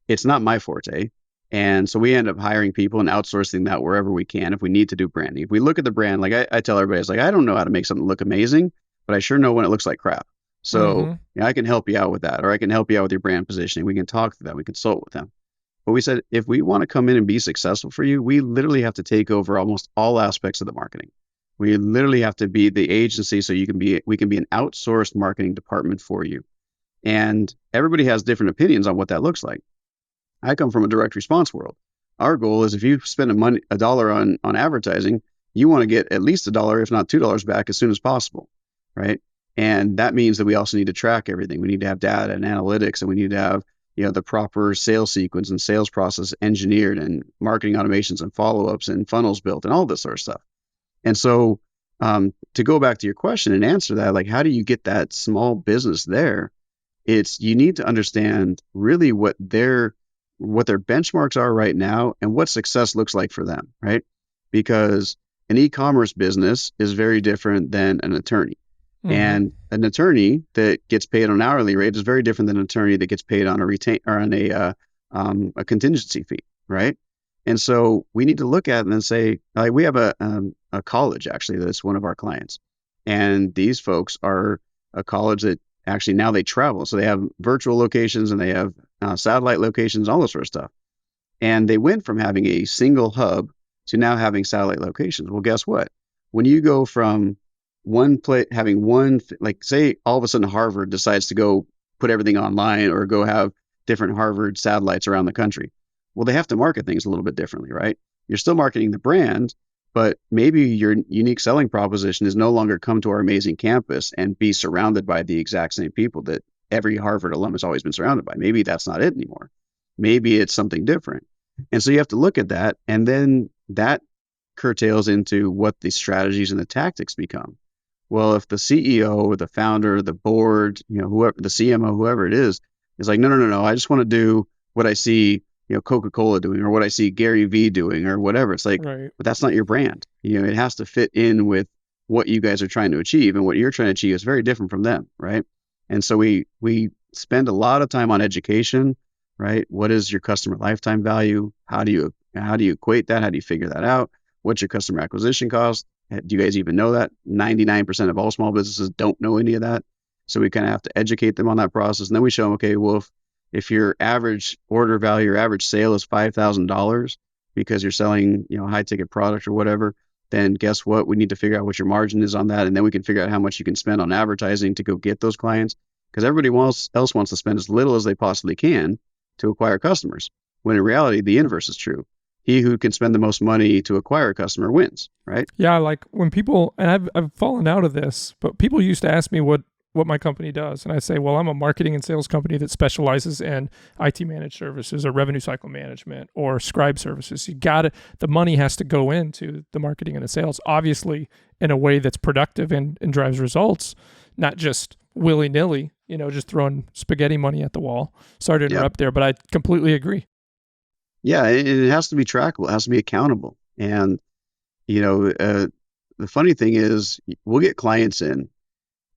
it's not my forte. And so we end up hiring people and outsourcing that wherever we can if we need to do branding. If we look at the brand, like I tell everybody, it's like, I don't know how to make something look amazing, but I sure know when it looks like crap. So I can help you out with that, or I can help you out with your brand positioning. We can talk to them. We consult with them. But we said, if we want to come in and be successful for you, we literally have to take over almost all aspects of the marketing. We literally have to be the agency so we can be an outsourced marketing department for you. And everybody has different opinions on what that looks like. I come from a direct response world. Our goal is if you spend a dollar on advertising, you want to get at least $1, if not $2 back as soon as possible, right? And that means that we also need to track everything. We need to have data and analytics, and we need to have the proper sales sequence and sales process engineered and marketing automations and follow-ups and funnels built and all this sort of stuff. And so to go back to your question and answer that, like, how do you get that small business there? You need to understand really what their benchmarks are right now and what success looks like for them, right? Because an e-commerce business is very different than an attorney. And an attorney that gets paid on an hourly rate is very different than an attorney that gets paid on a contingency fee, right? And so we need to look at it and say, like, we have a college actually that's one of our clients, and these folks are a college that actually now they travel, so they have virtual locations and they have satellite locations, all this sort of stuff. And they went from having a single hub to now having satellite locations. Well, guess what? When you go from one place, having one, like say all of a sudden Harvard decides to go put everything online or go have different Harvard satellites around the country. Well, they have to market things a little bit differently, right? You're still marketing the brand, but maybe your unique selling proposition is no longer come to our amazing campus and be surrounded by the exact same people that every Harvard alum has always been surrounded by. Maybe that's not it anymore. Maybe it's something different. And so you have to look at that, and then that curtails into what the strategies and the tactics become. Well, if the CEO or the founder, the board, whoever, the CMO, whoever it is like, no, I just want to do what I see, Coca-Cola doing, or what I see Gary Vee doing, or whatever. It's like, Right. But that's not your brand. It has to fit in with what you guys are trying to achieve, and what you're trying to achieve is very different from them, right? And so we spend a lot of time on education, right? What is your customer lifetime value? How do you equate that? How do you figure that out? What's your customer acquisition cost? Do you guys even know that? 99% of all small businesses don't know any of that. So we kind of have to educate them on that process. And then we show them, okay, well, if your average order value or average sale is $5,000 because you're selling, a high ticket product or whatever, then guess what? We need to figure out what your margin is on that. And then we can figure out how much you can spend on advertising to go get those clients. Because everybody else wants to spend as little as they possibly can to acquire customers. When in reality, the inverse is true. He who can spend the most money to acquire a customer wins, right? Yeah, like when people, and I've fallen out of this, but people used to ask me what my company does. And I say, well, I'm a marketing and sales company that specializes in IT managed services or revenue cycle management or scribe services. The money has to go into the marketing and the sales, obviously in a way that's productive and drives results, not just willy-nilly, just throwing spaghetti money at the wall. Sorry to interrupt there, but I completely agree. Yeah, it has to be trackable. It has to be accountable. And, the funny thing is we'll get clients in,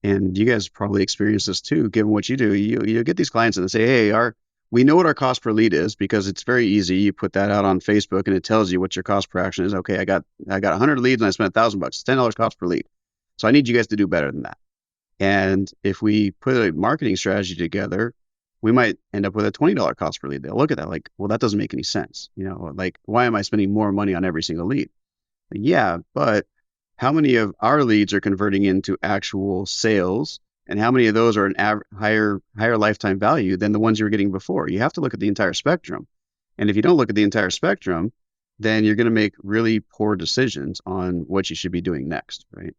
and you guys probably experience this too, given what you do. You get these clients and they say, hey, we know what our cost per lead is, because it's very easy. You put that out on Facebook and it tells you what your cost per action is. Okay, I got 100 leads and I spent $1,000. It's $10 cost per lead. So I need you guys to do better than that. And if we put a marketing strategy together we might end up with a $20 cost per lead. They'll look at that like, well, that doesn't make any sense. Like, why am I spending more money on every single lead? Yeah, but how many of our leads are converting into actual sales, and how many of those are an higher lifetime value than the ones you were getting before? You have to look at the entire spectrum. And if you don't look at the entire spectrum, then you're going to make really poor decisions on what you should be doing next, right?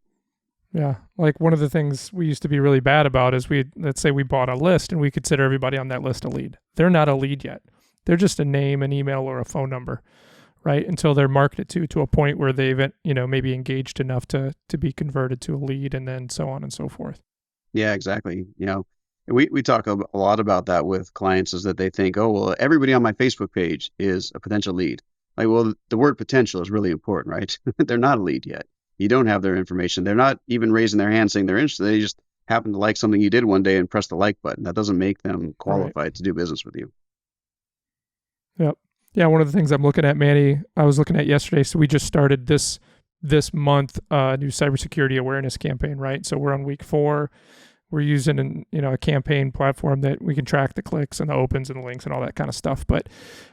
Yeah. Like one of the things we used to be really bad about is let's say we bought a list and we consider everybody on that list a lead. They're not a lead yet. They're just a name, an email, or a phone number, right? Until they're marketed to a point where they've, maybe engaged enough to be converted to a lead, and then so on and so forth. Yeah, exactly. We talk a lot about that with clients, is that they think, oh, well, everybody on my Facebook page is a potential lead. Like, well, the word potential is really important, right? They're not a lead yet. You don't have their information. They're not even raising their hand saying they're interested. They just happen to like something you did one day and press the like button. That doesn't make them qualified to do business with you. Yep. Yeah, one of the things I'm looking at, Manny, I was looking at yesterday. So we just started this month new cybersecurity awareness campaign, right? So we're on week 4. We're using a campaign platform that we can track the clicks and the opens and the links and all that kind of stuff. But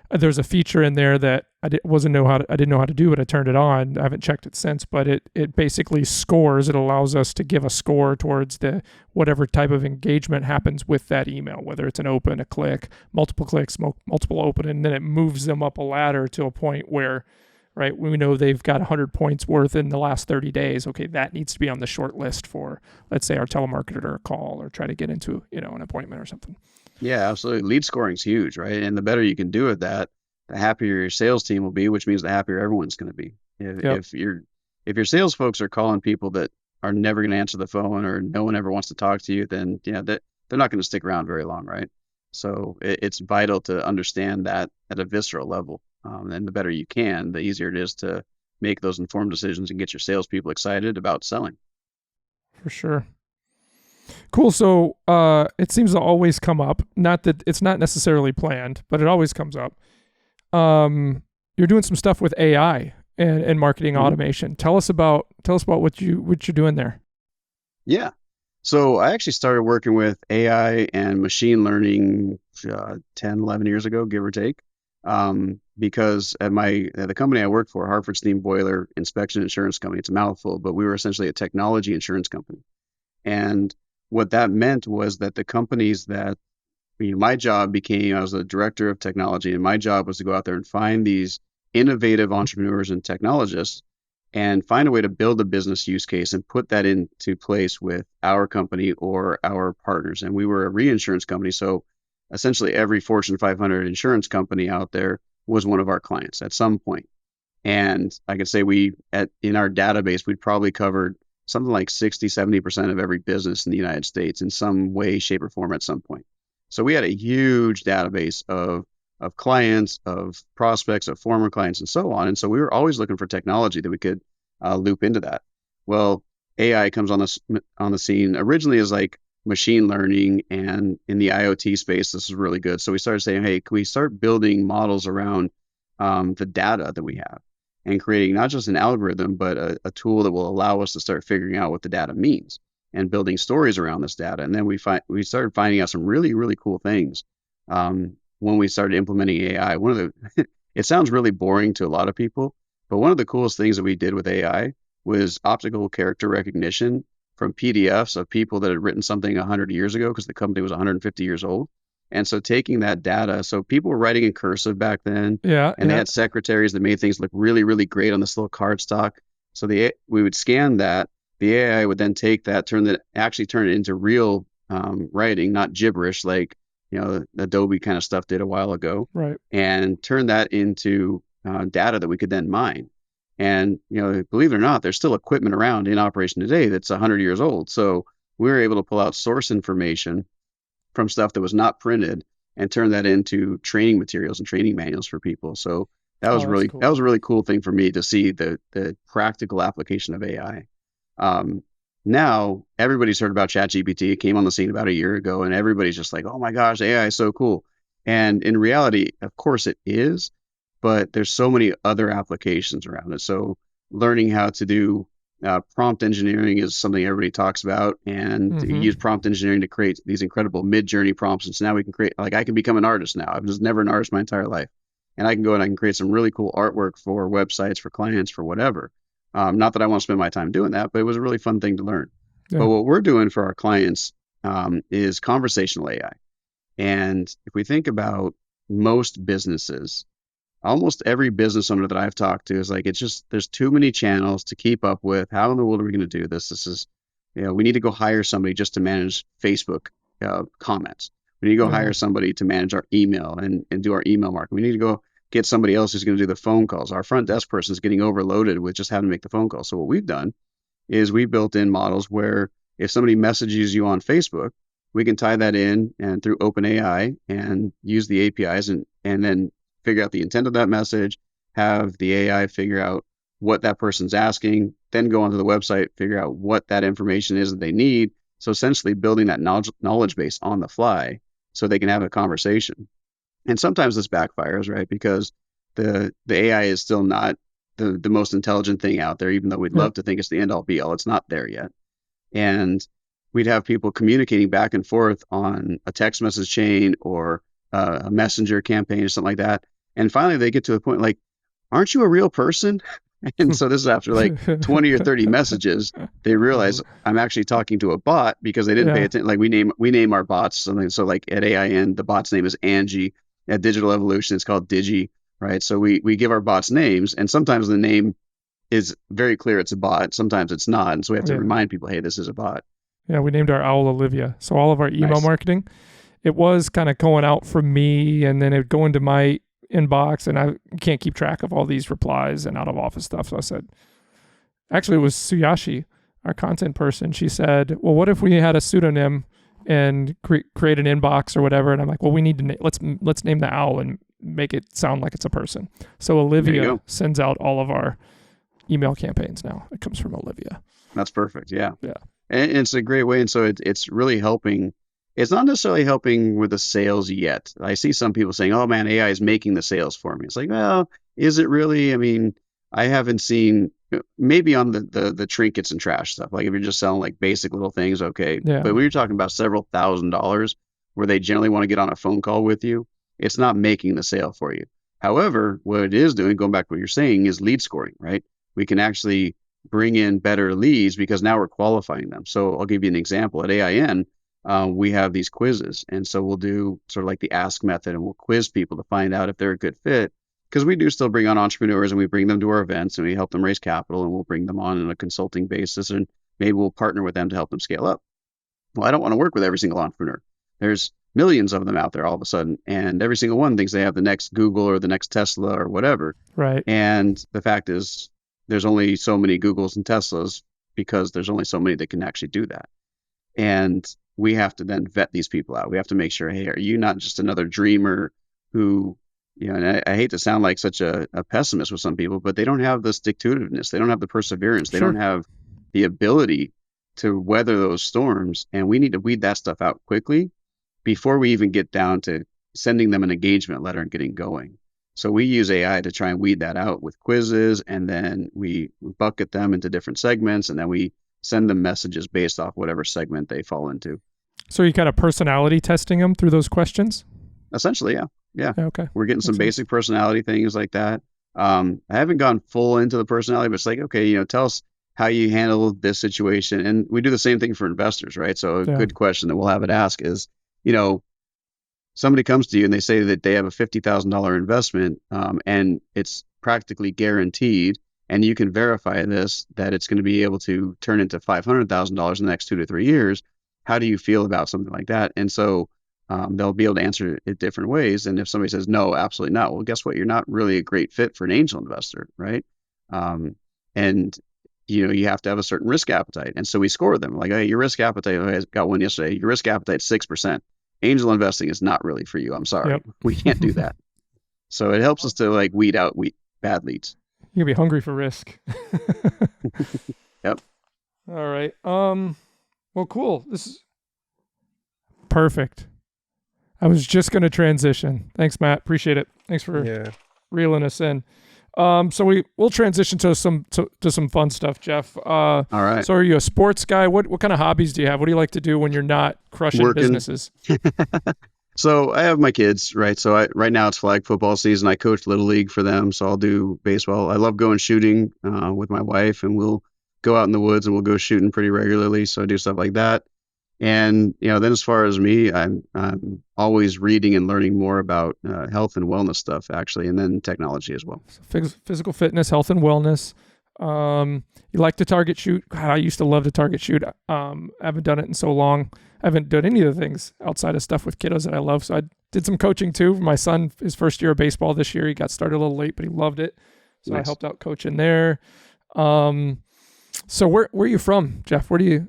there's a feature in there that I didn't know how to do it. I turned it on. I haven't checked it since, but it basically scores. It allows us to give a score towards the whatever type of engagement happens with that email, whether it's an open, a click, multiple clicks, multiple open, and then it moves them up a ladder to a point where, right, we know they've got 100 points worth in the last 30 days. Okay, that needs to be on the short list for, let's say, our telemarketer or a call, or try to get into an appointment or something. Yeah, absolutely. Lead scoring is huge, right? And the better you can do at that, the happier your sales team will be, which means the happier everyone's going to be. If your sales folks are calling people that are never going to answer the phone, or no one ever wants to talk to you, then they're not going to stick around very long, right? So it's vital to understand that at a visceral level. And the better you can, the easier it is to make those informed decisions and get your salespeople excited about selling. For sure. Cool. So it seems to always come up. Not that it's not necessarily planned, but it always comes up. You're doing some stuff with AI and marketing automation. Tell us about what you're doing there. Yeah. So I actually started working with AI and machine learning 10, 11 years ago, give or take. Because at the company I worked for, Hartford Steam Boiler Inspection Insurance Company, it's a mouthful, but we were essentially a technology insurance company. And what that meant was that the companies that, my job became, I was the director of technology, and my job was to go out there and find these innovative entrepreneurs and technologists and find a way to build a business use case and put that into place with our company or our partners. And we were a reinsurance company, so essentially every Fortune 500 insurance company out there was one of our clients at some point. And I could say in our database, we'd probably covered something like 60, 70% of every business in the United States in some way, shape, or form at some point. So we had a huge database of clients, of prospects, of former clients, and so on. And so we were always looking for technology that we could loop into that. Well, AI comes on the scene originally as like machine learning, and in the IoT space, this is really good. So we started saying, hey, can we start building models around the data that we have, and creating not just an algorithm, but a tool that will allow us to start figuring out what the data means and building stories around this data. And then we started finding out some really, really cool things when we started implementing AI. It sounds really boring to a lot of people, but one of the coolest things that we did with AI was optical character recognition from PDFs of people that had written something 100 years ago, because the company was 150 years old. And so taking that data, so people were writing in cursive back then, they had secretaries that made things look really, really great on this little cardstock. So we would scan that. The AI would then take that, turn it into real writing, not gibberish like the Adobe kind of stuff did a while ago, right? And turn that into data that we could then mine. And believe it or not, there's still equipment around in operation today that's 100 years old. So we were able to pull out source information from stuff that was not printed and turn that into training materials and training manuals for people. So that was cool. That was a really cool thing for me to see the practical application of AI. Now everybody's heard about ChatGPT. It came on the scene about a year ago, and everybody's just like, oh my gosh, AI is so cool. And in reality, of course it is, but there's so many other applications around it. So learning how to do Prompt engineering is something everybody talks about, and you use prompt engineering to create these incredible mid-journey prompts. And so now we can create, like I can become an artist now. I was never an artist my entire life. And I can go and I can create some really cool artwork for websites, for clients, for whatever. Not that I want to spend my time doing that, but it was a really fun thing to learn. Yeah. But what we're doing for our clients is conversational AI. And if we think about most businesses, almost every business owner that I've talked to is like, it's just, there's too many channels to keep up with. How in the world are we going to do this? This is, we need to go hire somebody just to manage Facebook comments. We need to go hire somebody to manage our email and do our email marketing. We need to go get somebody else who's going to do the phone calls. Our front desk person is getting overloaded with just having to make the phone call. So what we've done is we built in models where if somebody messages you on Facebook, we can tie that in and through OpenAI and use the APIs and then figure out the intent of that message, have the AI figure out what that person's asking, then go onto the website, figure out what that information is that they need. So essentially building that knowledge base on the fly so they can have a conversation. And sometimes this backfires, right? Because the AI is still not the most intelligent thing out there, even though we'd love to think it's the end all be all. It's not there yet. And we'd have people communicating back and forth on a text message chain or a messenger campaign or something like that. And finally, they get to a point like, aren't you a real person? And so this is after like 20 or 30 messages, they realize I'm actually talking to a bot because they didn't pay attention. Like we name our bots something. So like at AIN, the bot's name is Angie. At Digital Evolution, it's called Digi, right? So we give our bots names, and sometimes the name is very clear it's a bot. Sometimes it's not. And so we have to remind people, hey, this is a bot. Yeah, we named our owl Olivia. So all of our email marketing, it was kind of going out from me, and then it would go into my inbox, and I can't keep track of all these replies and out of office stuff. So I said, actually, it was Suyashi, our content person. She said, well, what if we had a pseudonym and create an inbox or whatever? And I'm like, well, we need to let's name the owl and make it sound like it's a person. So Olivia sends out all of our email campaigns now. It comes from Olivia. That's perfect. Yeah. Yeah. And it's a great way. And so it's really helping. It's not necessarily helping with the sales yet. I see some people saying, oh man, AI is making the sales for me. It's like, well, is it really? I mean, I haven't seen, maybe on the trinkets and trash stuff. Like if you're just selling like basic little things, okay. Yeah. But when you're talking about several $1,000s where they generally want to get on a phone call with you, it's not making the sale for you. However, what it is doing, going back to what you're saying, is lead scoring, right? We can actually bring in better leads because now we're qualifying them. So I'll give you an example. At AIN, we have these quizzes. And so we'll do sort of like the ask method, and we'll quiz people to find out if they're a good fit. Because we do still bring on entrepreneurs, and we bring them to our events, and we help them raise capital, and we'll bring them on a consulting basis, and maybe we'll partner with them to help them scale up. Well, I don't want to work with every single entrepreneur. There's millions of them out there all of a sudden, and every single one thinks they have the next Google or the next Tesla or whatever. Right. And the fact is, there's only so many Googles and Teslas because there's only so many that can actually do that. And we have to then vet these people out. We have to make sure, hey, are you not just another dreamer who, and I hate to sound like such a pessimist with some people, but they don't have the stick-to-itiveness. They don't have the perseverance. They don't have the ability to weather those storms. And we need to weed that stuff out quickly before we even get down to sending them an engagement letter and getting going. So we use AI to try and weed that out with quizzes, and then we bucket them into different segments, and then we send them messages based off whatever segment they fall into. So you kind of personality testing them through those questions? Essentially, yeah. Yeah. Okay. We're getting some basic personality things like that. I haven't gone full into the personality, but it's like, okay, tell us how you handle this situation. And we do the same thing for investors, right? So a good question that we'll have it ask is, somebody comes to you and they say that they have a $50,000 investment, and it's practically guaranteed, and you can verify this, that it's going to be able to turn into $500,000 in the next 2 to 3 years. How do you feel about something like that? And so they'll be able to answer it different ways. And if somebody says, no, absolutely not, well, guess what? You're not really a great fit for an angel investor, right? And you have to have a certain risk appetite. And so we score them like, hey, your risk appetite, I got one yesterday, your risk appetite is 6%. Angel investing is not really for you. I'm sorry. Yep. We can't do that. So it helps us to like weed out bad leads. You'll be hungry for risk. Yep. All right. Well, cool. This is perfect. I was just going to transition. Thanks, Matt. Appreciate it. Thanks for reeling us in. So we'll transition to some fun stuff, Jeff. All right. So are you a sports guy? What kind of hobbies do you have? What do you like to do when you're not crushing Working. businesses? So I have my kids, right? So right now it's flag football season. I coach Little League for them, so I'll do baseball. I love going shooting with my wife, and we'll go out in the woods and we'll go shooting pretty regularly. So I do stuff like that. And then as far as me, I'm always reading and learning more about health and wellness stuff, actually, and then technology as well. So physical fitness, health and wellness. You like to target shoot? God, I used to love to target shoot. I haven't done it in so long. I haven't done any of the things outside of stuff with kiddos that I love. So I did some coaching too. My son, his first year of baseball this year, he got started a little late, but he loved it. So Nice. I helped out coaching there. So where are you from, Jeff? Where do you?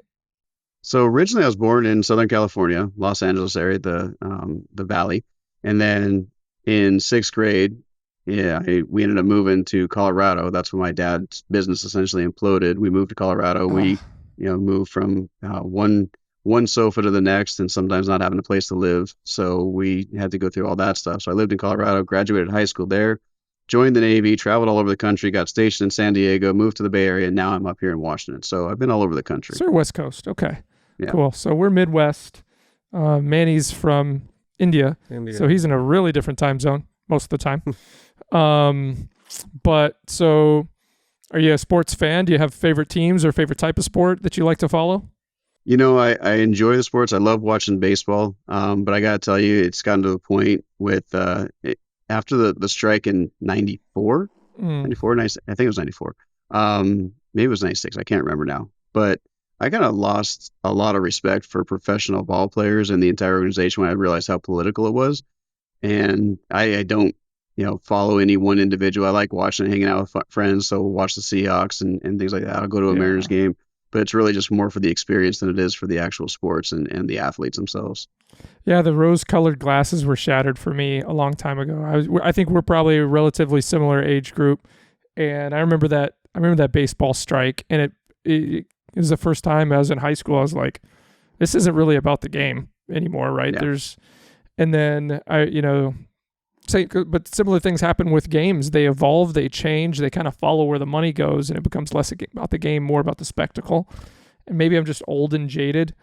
So originally I was born in Southern California, Los Angeles area, the Valley, and then in sixth grade, we ended up moving to Colorado. That's when my dad's business essentially imploded. We moved to Colorado. We moved from one sofa to the next, and sometimes not having a place to live. So we had to go through all that stuff. So I lived in Colorado, graduated high school there, joined the Navy, traveled all over the country, got stationed in San Diego, moved to the Bay Area, and now I'm up here in Washington. So I've been all over the country. So you're West Coast. Okay. Yeah. Cool. So we're Midwest. Manny's from India. So he's in a really different time zone most of the time. But so are you a sports fan? Do you have favorite teams or favorite type of sport that you like to follow? I enjoy the sports. I love watching baseball. But I got to tell you, it's gotten to a point with after the strike in 94, 94, I think it was 94. Maybe it was 96. I can't remember now. But I kind of lost a lot of respect for professional ball players and the entire organization when I realized how political it was. And I don't, follow any one individual. I like watching and hanging out with friends. So we'll watch the Seahawks and things like that. I'll go to a Mariners game, but it's really just more for the experience than it is for the actual sports and the athletes themselves. Yeah, the rose-colored glasses were shattered for me a long time ago. I think we're probably a relatively similar age group, and I remember that baseball strike, and it was the first time I was in high school. I was like, this isn't really about the game anymore, right? Yeah. And then but similar things happen with games. They evolve, they change, they kind of follow where the money goes, and it becomes less about the game, more about the spectacle. And maybe I'm just old and jaded.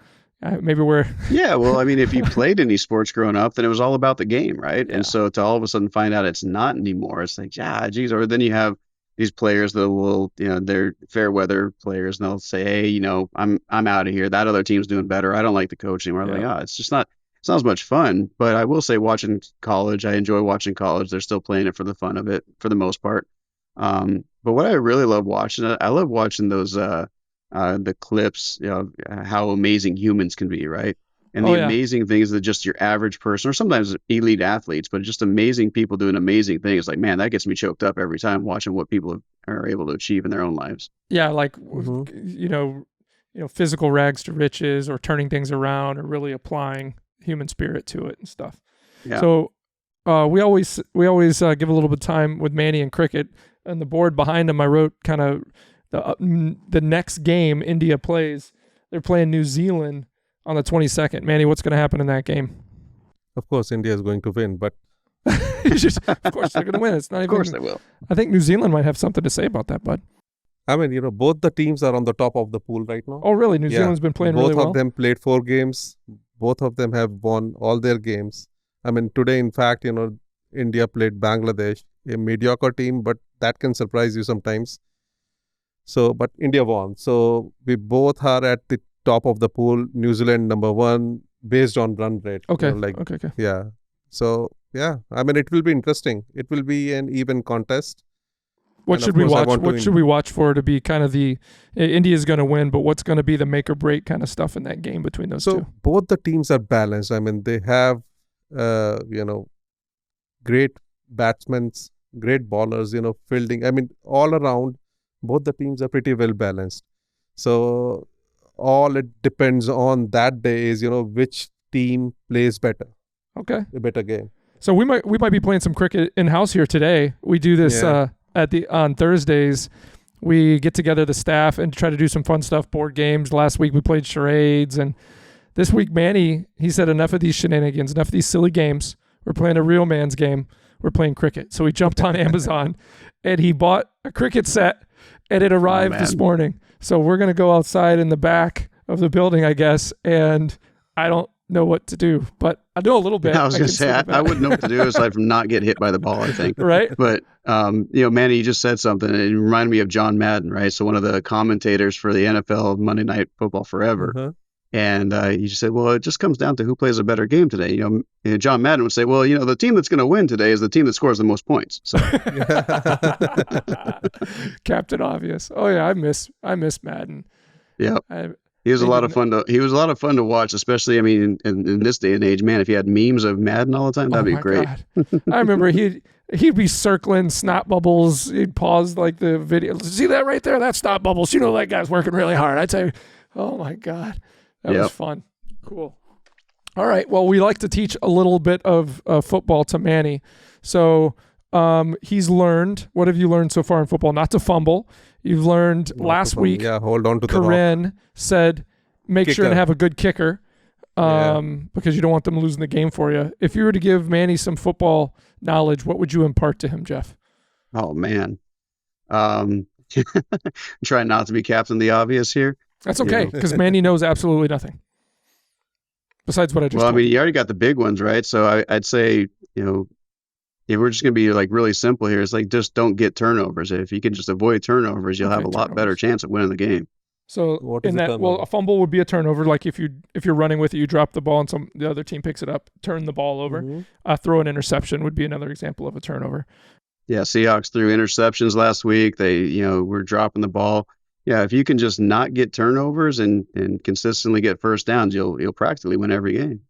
Maybe we're Yeah, well, I mean, if you played any sports growing up, then it was all about the game, right? Yeah. And so to all of a sudden find out it's not anymore, it's like, geez. Or then you have these players that will, they're fair weather players, and they'll say, hey, I'm out of here. That other team's doing better. I don't like the coach anymore. I'm like, it's not as much fun. But I will say, watching college, I enjoy watching college. They're still playing it for the fun of it, for the most part. But what I really love watching, I love watching those the clips, how amazing humans can be, right? And the amazing things that just your average person, or sometimes elite athletes, but just amazing people doing amazing things. Like, man, that gets me choked up every time watching what people are able to achieve in their own lives. Yeah, like physical rags to riches, or turning things around, or really applying human spirit to it and stuff. Yeah. So we always give a little bit of time with Manny and cricket. And the board behind him, I wrote kind of the next game India plays. They're playing New Zealand on the 22nd. Manny, what's going to happen in that game? Of course, India is going to win, but of course they're going to win. It's not even. Of course they will. I think New Zealand might have something to say about that, bud. I mean, both the teams are on the top of the pool right now. Oh, really? New Zealand's been playing really well? Both of them played 4 games. Both of them have won all their games. I mean, today, in fact, India played Bangladesh, a mediocre team, but that can surprise you sometimes. So, but India won. So, we both are at the top of the pool. New Zealand number 1 based on run rate. Okay. Okay. Okay. Yeah. So, yeah. I mean, it will be interesting. It will be an even contest. What should we watch? What should we watch for to be kind of India's going to win, but what's going to be the make or break kind of stuff in that game between those two? So both the teams are balanced. I mean, they have, great batsmen, great bowlers, fielding. I mean, all around, both the teams are pretty well balanced. So all it depends on that day is, which team plays better. Okay. A better game. So we might be playing some cricket in house here today. We do this on Thursdays. We get together the staff and try to do some fun stuff, board games. Last week we played charades, and this week Manny, he said enough of these shenanigans, enough of these silly games. We're playing a real man's game. were playing cricket. So he jumped on Amazon and he bought a cricket set, and it arrived this morning. So we're going to go outside in the back of the building, I guess, and I don't know what to do, but I know a little bit. I was going to say, I wouldn't know what to do aside from not get hit by the ball, I think. Right. But, Manny, you just said something, and it reminded me of John Madden, right? So one of the commentators for the NFL Monday Night Football Forever. Uh-huh. And he just said, well, it just comes down to who plays a better game today. John Madden would say, well, the team that's going to win today is the team that scores the most points. So Captain Obvious. Oh yeah, I miss Madden. Yeah. He was a lot of fun to watch, especially, in this day and age, man, if you had memes of Madden all the time, that'd be great. I remember he'd be circling snot bubbles. He'd pause like the video. See that right there? That's snot bubbles. That guy's working really hard. I'd say, oh my God, that was fun. Cool. All right. Well, we like to teach a little bit of football to Manny. So he's learned. What have you learned so far in football? Not to fumble. You've learned last week. Yeah, hold on to the rock. Corinne said, make sure to have a good kicker because you don't want them losing the game for you. If you were to give Manny some football knowledge, what would you impart to him, Jeff? Oh, man. Try not to be Captain the Obvious here. That's okay, because Manny knows absolutely nothing besides what I just told you. You already got the big ones, right? So I'd say, if we're just going to be like really simple here, it's like just don't get turnovers. If you can just avoid turnovers, you'll have a lot better chance of winning the game. So a fumble would be a turnover. Like if you're running with it, you drop the ball and the other team picks it up, turn the ball over. Mm-hmm. Throw an interception would be another example of a turnover. Yeah, Seahawks threw interceptions last week. They were dropping the ball. Yeah, if you can just not get turnovers and consistently get first downs, you'll practically win every game.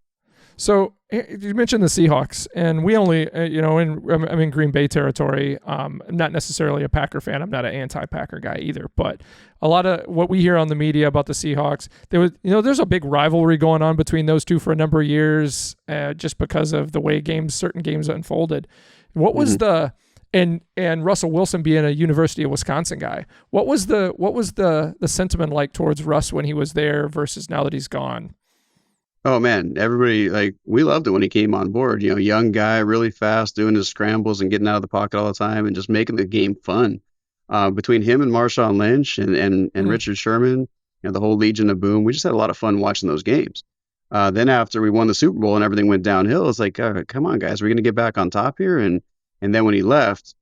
So you mentioned the Seahawks, and we only, I'm in Green Bay territory. I'm not necessarily a Packer fan. I'm not an anti-Packer guy either. But a lot of what we hear on the media about the Seahawks, there's a big rivalry going on between those two for a number of years, just because of the way certain games unfolded. What was and Russell Wilson being a University of Wisconsin guy, what was the sentiment like towards Russ when he was there versus now that he's gone? Oh man, everybody, we loved it when he came on board. Young guy, really fast, doing his scrambles and getting out of the pocket all the time and just making the game fun. Between him and Marshawn Lynch and Richard Sherman, the whole Legion of Boom, we just had a lot of fun watching those games. Then after we won the Super Bowl and everything went downhill, it's like, come on guys, we're going to get back on top here. And then when he left,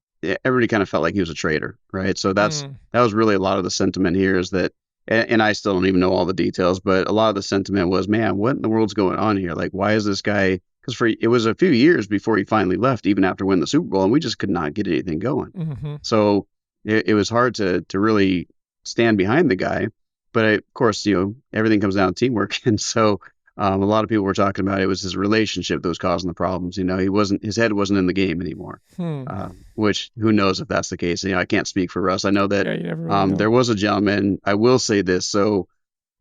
everybody kind of felt like he was a traitor, right? So that was really a lot of the sentiment here is that. And I still don't even know all the details, but a lot of the sentiment was, man, what in the world's going on here? Like, why is this guy? Because it was a few years before he finally left, even after winning the Super Bowl, and we just could not get anything going. Mm-hmm. So it was hard to really stand behind the guy. But of course, everything comes down to teamwork. And so a lot of people were talking about it was his relationship that was causing the problems. His head wasn't in the game anymore, which who knows if that's the case. I can't speak for Russ. I know that there was a gentleman. I will say this. So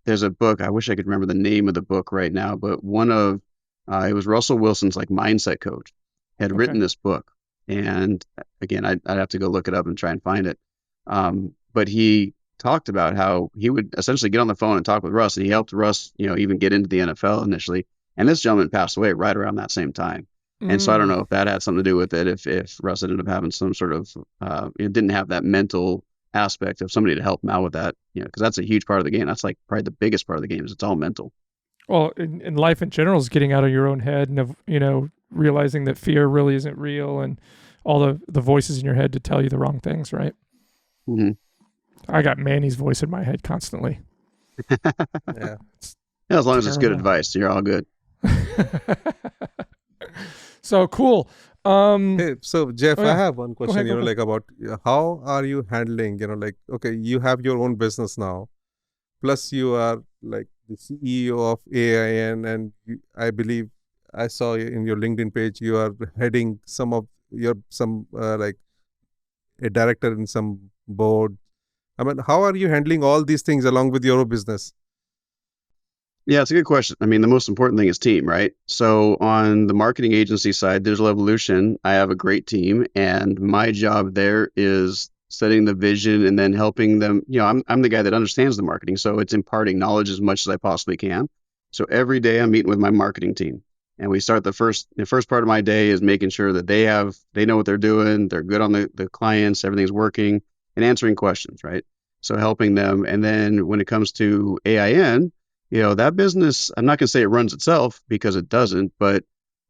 there's a book. I wish I could remember the name of the book right now, but it was Russell Wilson's mindset coach had written this book. And again, I'd have to go look it up and try and find it. But he talked about how he would essentially get on the phone and talk with Russ, and he helped Russ, even get into the NFL initially. And this gentleman passed away right around that same time. And so I don't know if that had something to do with it, if Russ ended up having some sort of, didn't have that mental aspect of somebody to help him out with that, because that's a huge part of the game. That's probably the biggest part of the game is it's all mental. Well, in life in general is getting out of your own head and, realizing that fear really isn't real and all the voices in your head to tell you the wrong things, right? Mm-hmm. I got Manny's voice in my head constantly. Yeah, as long as it's good advice, you're all good. So cool. Hey, so Jeff, I have one question, about how are you handling, okay, you have your own business now, plus you are the CEO of AIN, and I believe I saw in your LinkedIn page, you are heading a director in some board. How are you handling all these things along with your business? Yeah, it's a good question. The most important thing is team, right? So on the marketing agency side, Digital Evolution, I have a great team, and my job there is setting the vision and then helping them. I'm the guy that understands the marketing, so it's imparting knowledge as much as I possibly can. So every day I'm meeting with my marketing team. And we start the first part of my day is making sure that they know what they're doing. They're good on the clients, everything's working, and answering questions, right? So helping them. And then when it comes to AIN, that business, I'm not going to say it runs itself because it doesn't, but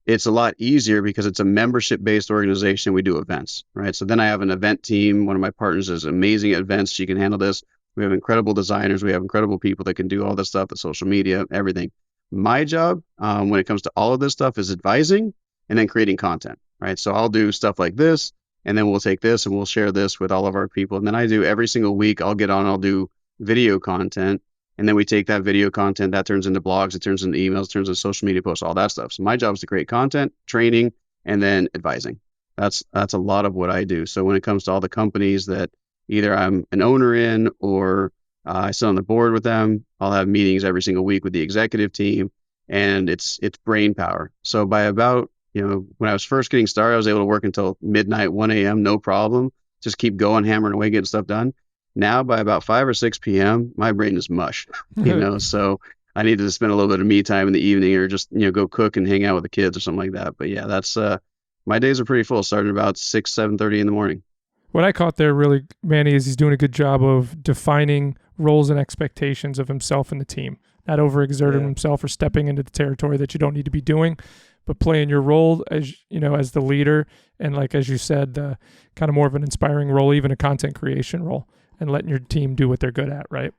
it's a lot easier because it's a membership-based organization. We do events, right? So then I have an event team. One of my partners is amazing at events. She can handle this. We have incredible designers. We have incredible people that can do all this stuff, the social media, everything. My job, when it comes to all of this stuff, is advising and then creating content, right? So I'll do stuff like this, and then we'll take this and we'll share this with all of our people. And then I do every single week, I'll get on, I'll do video content. And then we take that video content, that turns into blogs, it turns into emails, turns into social media posts, all that stuff. So my job is to create content, training, and then advising. That's a lot of what I do. So when it comes to all the companies that either I'm an owner in or I sit on the board with them, I'll have meetings every single week with the executive team, and it's brain power. So by about, when I was first getting started, I was able to work until midnight, 1 a.m., no problem. Just keep going, hammering away, getting stuff done. Now, by about 5 or 6 p.m., my brain is mush, so I need to spend a little bit of me time in the evening or just, go cook and hang out with the kids or something like that. But yeah, that's, my days are pretty full, starting about 6, 7:30 in the morning. What I caught there really, Manny, is he's doing a good job of defining roles and expectations of himself and the team, not overexerting himself or stepping into the territory that you don't need to be doing, but playing your role as, as the leader. And like, as you said, the kind of more of an inspiring role, even a content creation role, and letting your team do what they're good at, right?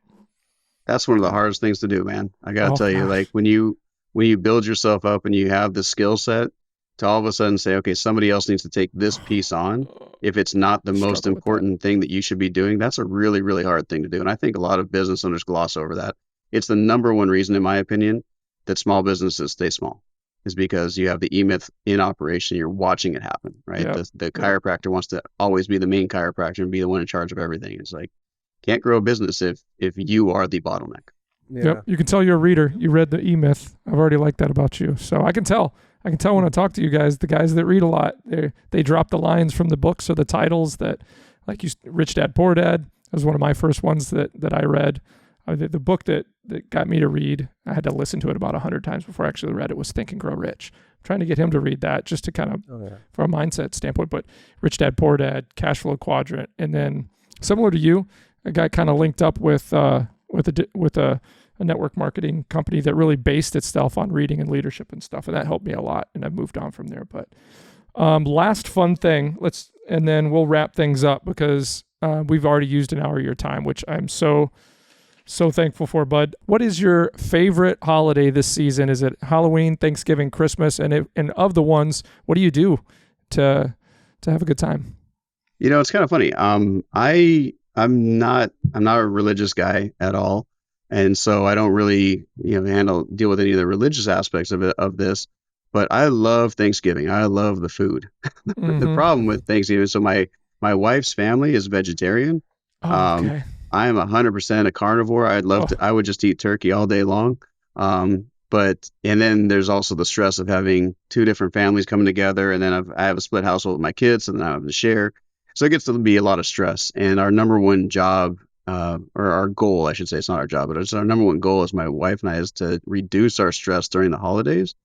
That's one of the hardest things to do, man. I got to tell you, like when you build yourself up and you have the skill set to all of a sudden say, okay, somebody else needs to take this piece on. If it's not the most important thing that you should be doing, that's a really, really hard thing to do. And I think a lot of business owners gloss over that. It's the number one reason, in my opinion, that small businesses stay small, is because you have the E-Myth in operation. You're watching it happen, right? Yep. The chiropractor wants to always be the main chiropractor and be the one in charge of everything. It's like, can't grow a business if you are the bottleneck. Yeah. Yep. You can tell you're a reader. You read the E-Myth. I've already liked that about you. So I can tell when I talk to you guys, the guys that read a lot, they drop the lines from the books or the titles that, like Rich Dad, Poor Dad, was one of my first ones that I read. The book that got me to read, I had to listen to it about 100 times before I actually read it, was Think and Grow Rich. I'm trying to get him to read that just to kind of, from a mindset standpoint, but Rich Dad, Poor Dad, Cash Flow Quadrant. And then similar to you, I got kind of linked up with a network marketing company that really based itself on reading and leadership and stuff. And that helped me a lot. And I've moved on from there. But last fun thing, and then we'll wrap things up because we've already used an hour of your time, which I'm so thankful for, Bud. What is your favorite holiday this season? Is it Halloween, Thanksgiving, Christmas? And of the ones, what do you do to have a good time? It's kind of funny. I'm not a religious guy at all. And so I don't really, deal with any of the religious aspects of this, but I love Thanksgiving. I love the food. Mm-hmm. The problem with Thanksgiving, so my wife's family is vegetarian. Oh, okay. I am 100% a carnivore. I would just eat turkey all day long. And then there's also the stress of having two different families coming together. And then I have a split household with my kids, so then I have to share. So it gets to be a lot of stress. And our number one job, or our goal, I should say, it's not our job, but it's our number one goal as my wife and I, is to reduce our stress during the holidays.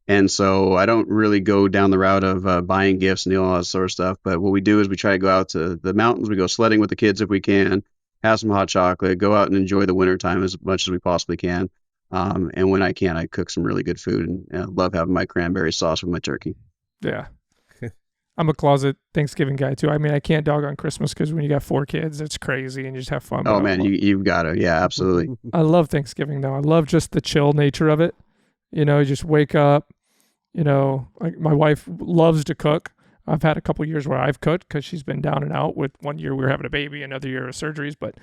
And so I don't really go down the route of buying gifts and all that sort of stuff. But what we do is we try to go out to the mountains. We go sledding with the kids if we can, have some hot chocolate, go out and enjoy the wintertime as much as we possibly can. And when I can, I cook some really good food, and I love having my cranberry sauce with my turkey. Yeah. I'm a closet Thanksgiving guy too. I mean, I can't dog on Christmas because when you got 4 kids, it's crazy and you just have fun. Oh man, you've got to. Yeah, absolutely. I love Thanksgiving though. I love just the chill nature of it. You just wake up, my wife loves to cook. I've had a couple of years where I've cooked because she's been down and out. With one year we were having a baby, another year of surgeries. But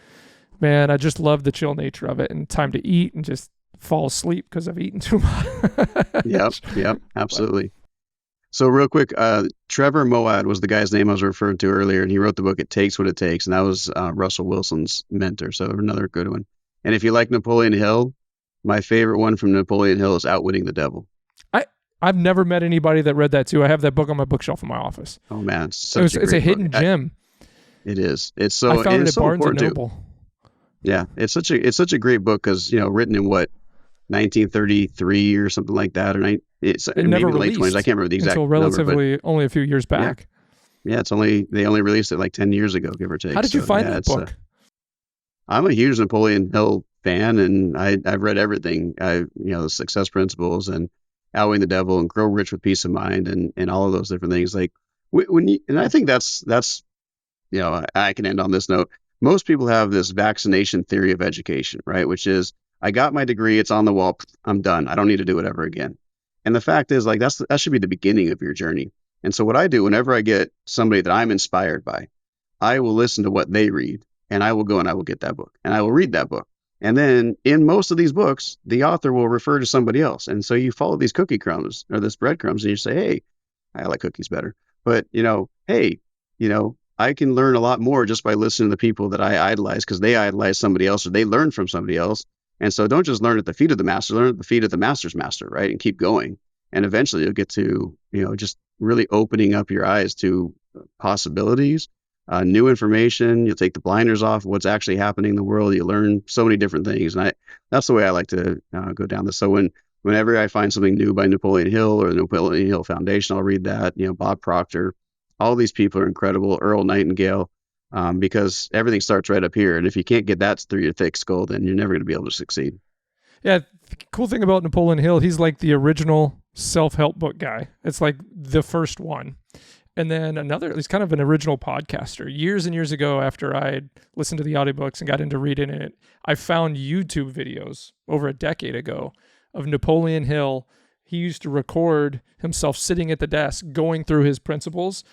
man, I just love the chill nature of it and time to eat and just fall asleep because I've eaten too much. Yep, absolutely. So real quick, Trevor Moawad was the guy's name I was referring to earlier, and he wrote the book It Takes What It Takes, and that was Russell Wilson's mentor. So another good one. And if you like Napoleon Hill, my favorite one from Napoleon Hill is Outwitting the Devil. I've never met anybody that read that too. I have that book on my bookshelf in my office. Oh man, it's a hidden gem. It is. It's so. I found it at so Barnes and Noble. Yeah, it's such a great book because written in what, 1933 or something like that, or It's It maybe never late released 20s. I can't remember the exact until number, but relatively only a few years back. yeah, they only released it like 10 years ago, give or take. How did you find that book? I'm a huge Napoleon Hill fan, and I've read everything. The Success Principles and Outwitting the Devil and Grow Rich with Peace of Mind and all of those different things. Like and I think that's I can end on this note. Most people have this vaccination theory of education, right? Which is, I got my degree, it's on the wall, I'm done. I don't need to do it ever again. And the fact is, like, that should be the beginning of your journey. And so what I do whenever I get somebody that I'm inspired by, I will listen to what they read, and I will go and I will get that book and I will read that book. And then in most of these books, the author will refer to somebody else. And so you follow these cookie crumbs or this breadcrumbs and you say, hey, I like cookies better. But, hey, I can learn a lot more just by listening to the people that I idolize, because they idolize somebody else or they learn from somebody else. And so don't just learn at the feet of the master, learn at the feet of the master's master, right? And keep going. And eventually you'll get to, just really opening up your eyes to possibilities, new information. You'll take the blinders off of what's actually happening in the world. You learn so many different things. And that's the way I like to go down this. So whenever I find something new by Napoleon Hill or the Napoleon Hill Foundation, I'll read that. Bob Proctor, all these people are incredible. Earl Nightingale, because everything starts right up here. And if you can't get that through your thick skull, then you're never going to be able to succeed. Yeah. The cool thing about Napoleon Hill, he's like the original self-help book guy. It's like the first one. And then he's kind of an original podcaster. Years and years ago, after I had listened to the audiobooks and got into reading it, I found YouTube videos over a decade ago of Napoleon Hill. He used to record himself sitting at the desk going through his principles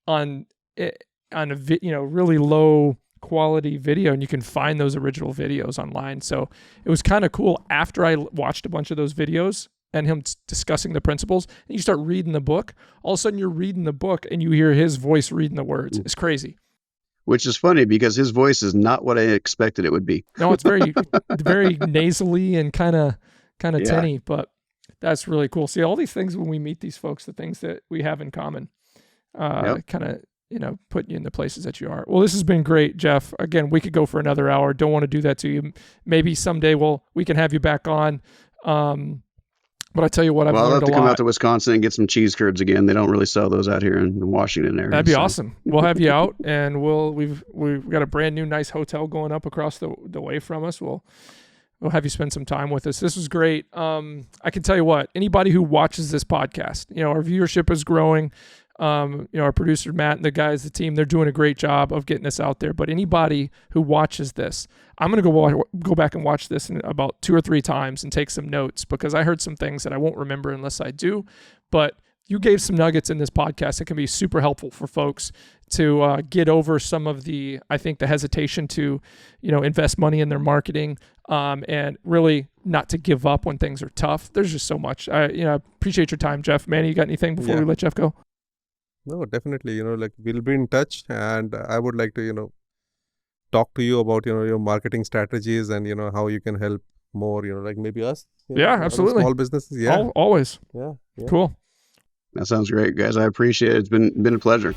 on a really low quality video, and you can find those original videos online. So it was kind of cool. After I watched a bunch of those videos and him discussing the principles, and you start reading the book, all of a sudden you're reading the book and you hear his voice reading the words. It's crazy. Which is funny because his voice is not what I expected it would be. No, it's very very nasally and kind of tinny, but that's really cool. See, all these things when we meet these folks, the things that we have in common, kind of put you in the places that you are. Well, this has been great, Jeff. Again, we could go for another hour. Don't want to do that to you. Maybe someday we can have you back on. But I tell you what, I've learned a lot. I'll have to come out to Wisconsin and get some cheese curds again. They don't really sell those out here in the Washington area. That'd be awesome. We'll have you out, and we've got a brand new nice hotel going up across the way from us. We'll have you spend some time with us. This was great. I can tell you what, anybody who watches this podcast, our viewership is growing. Our producer, Matt, and the guys, the team, they're doing a great job of getting us out there. But anybody who watches this, I'm going to go back and watch this in about 2 or 3 times and take some notes, because I heard some things that I won't remember unless I do. But you gave some nuggets in this podcast that can be super helpful for folks to get over some of the hesitation to, invest money in their marketing, and really not to give up when things are tough. There's just so much. I appreciate your time, Jeff. Manny, you got anything before we let Jeff go? No, definitely. We'll be in touch, and I would like to, talk to you about, your marketing strategies and, how you can help more, maybe us. Absolutely. Small businesses. Yeah. Always. Yeah. Cool. That sounds great, guys. I appreciate it. It's been a pleasure.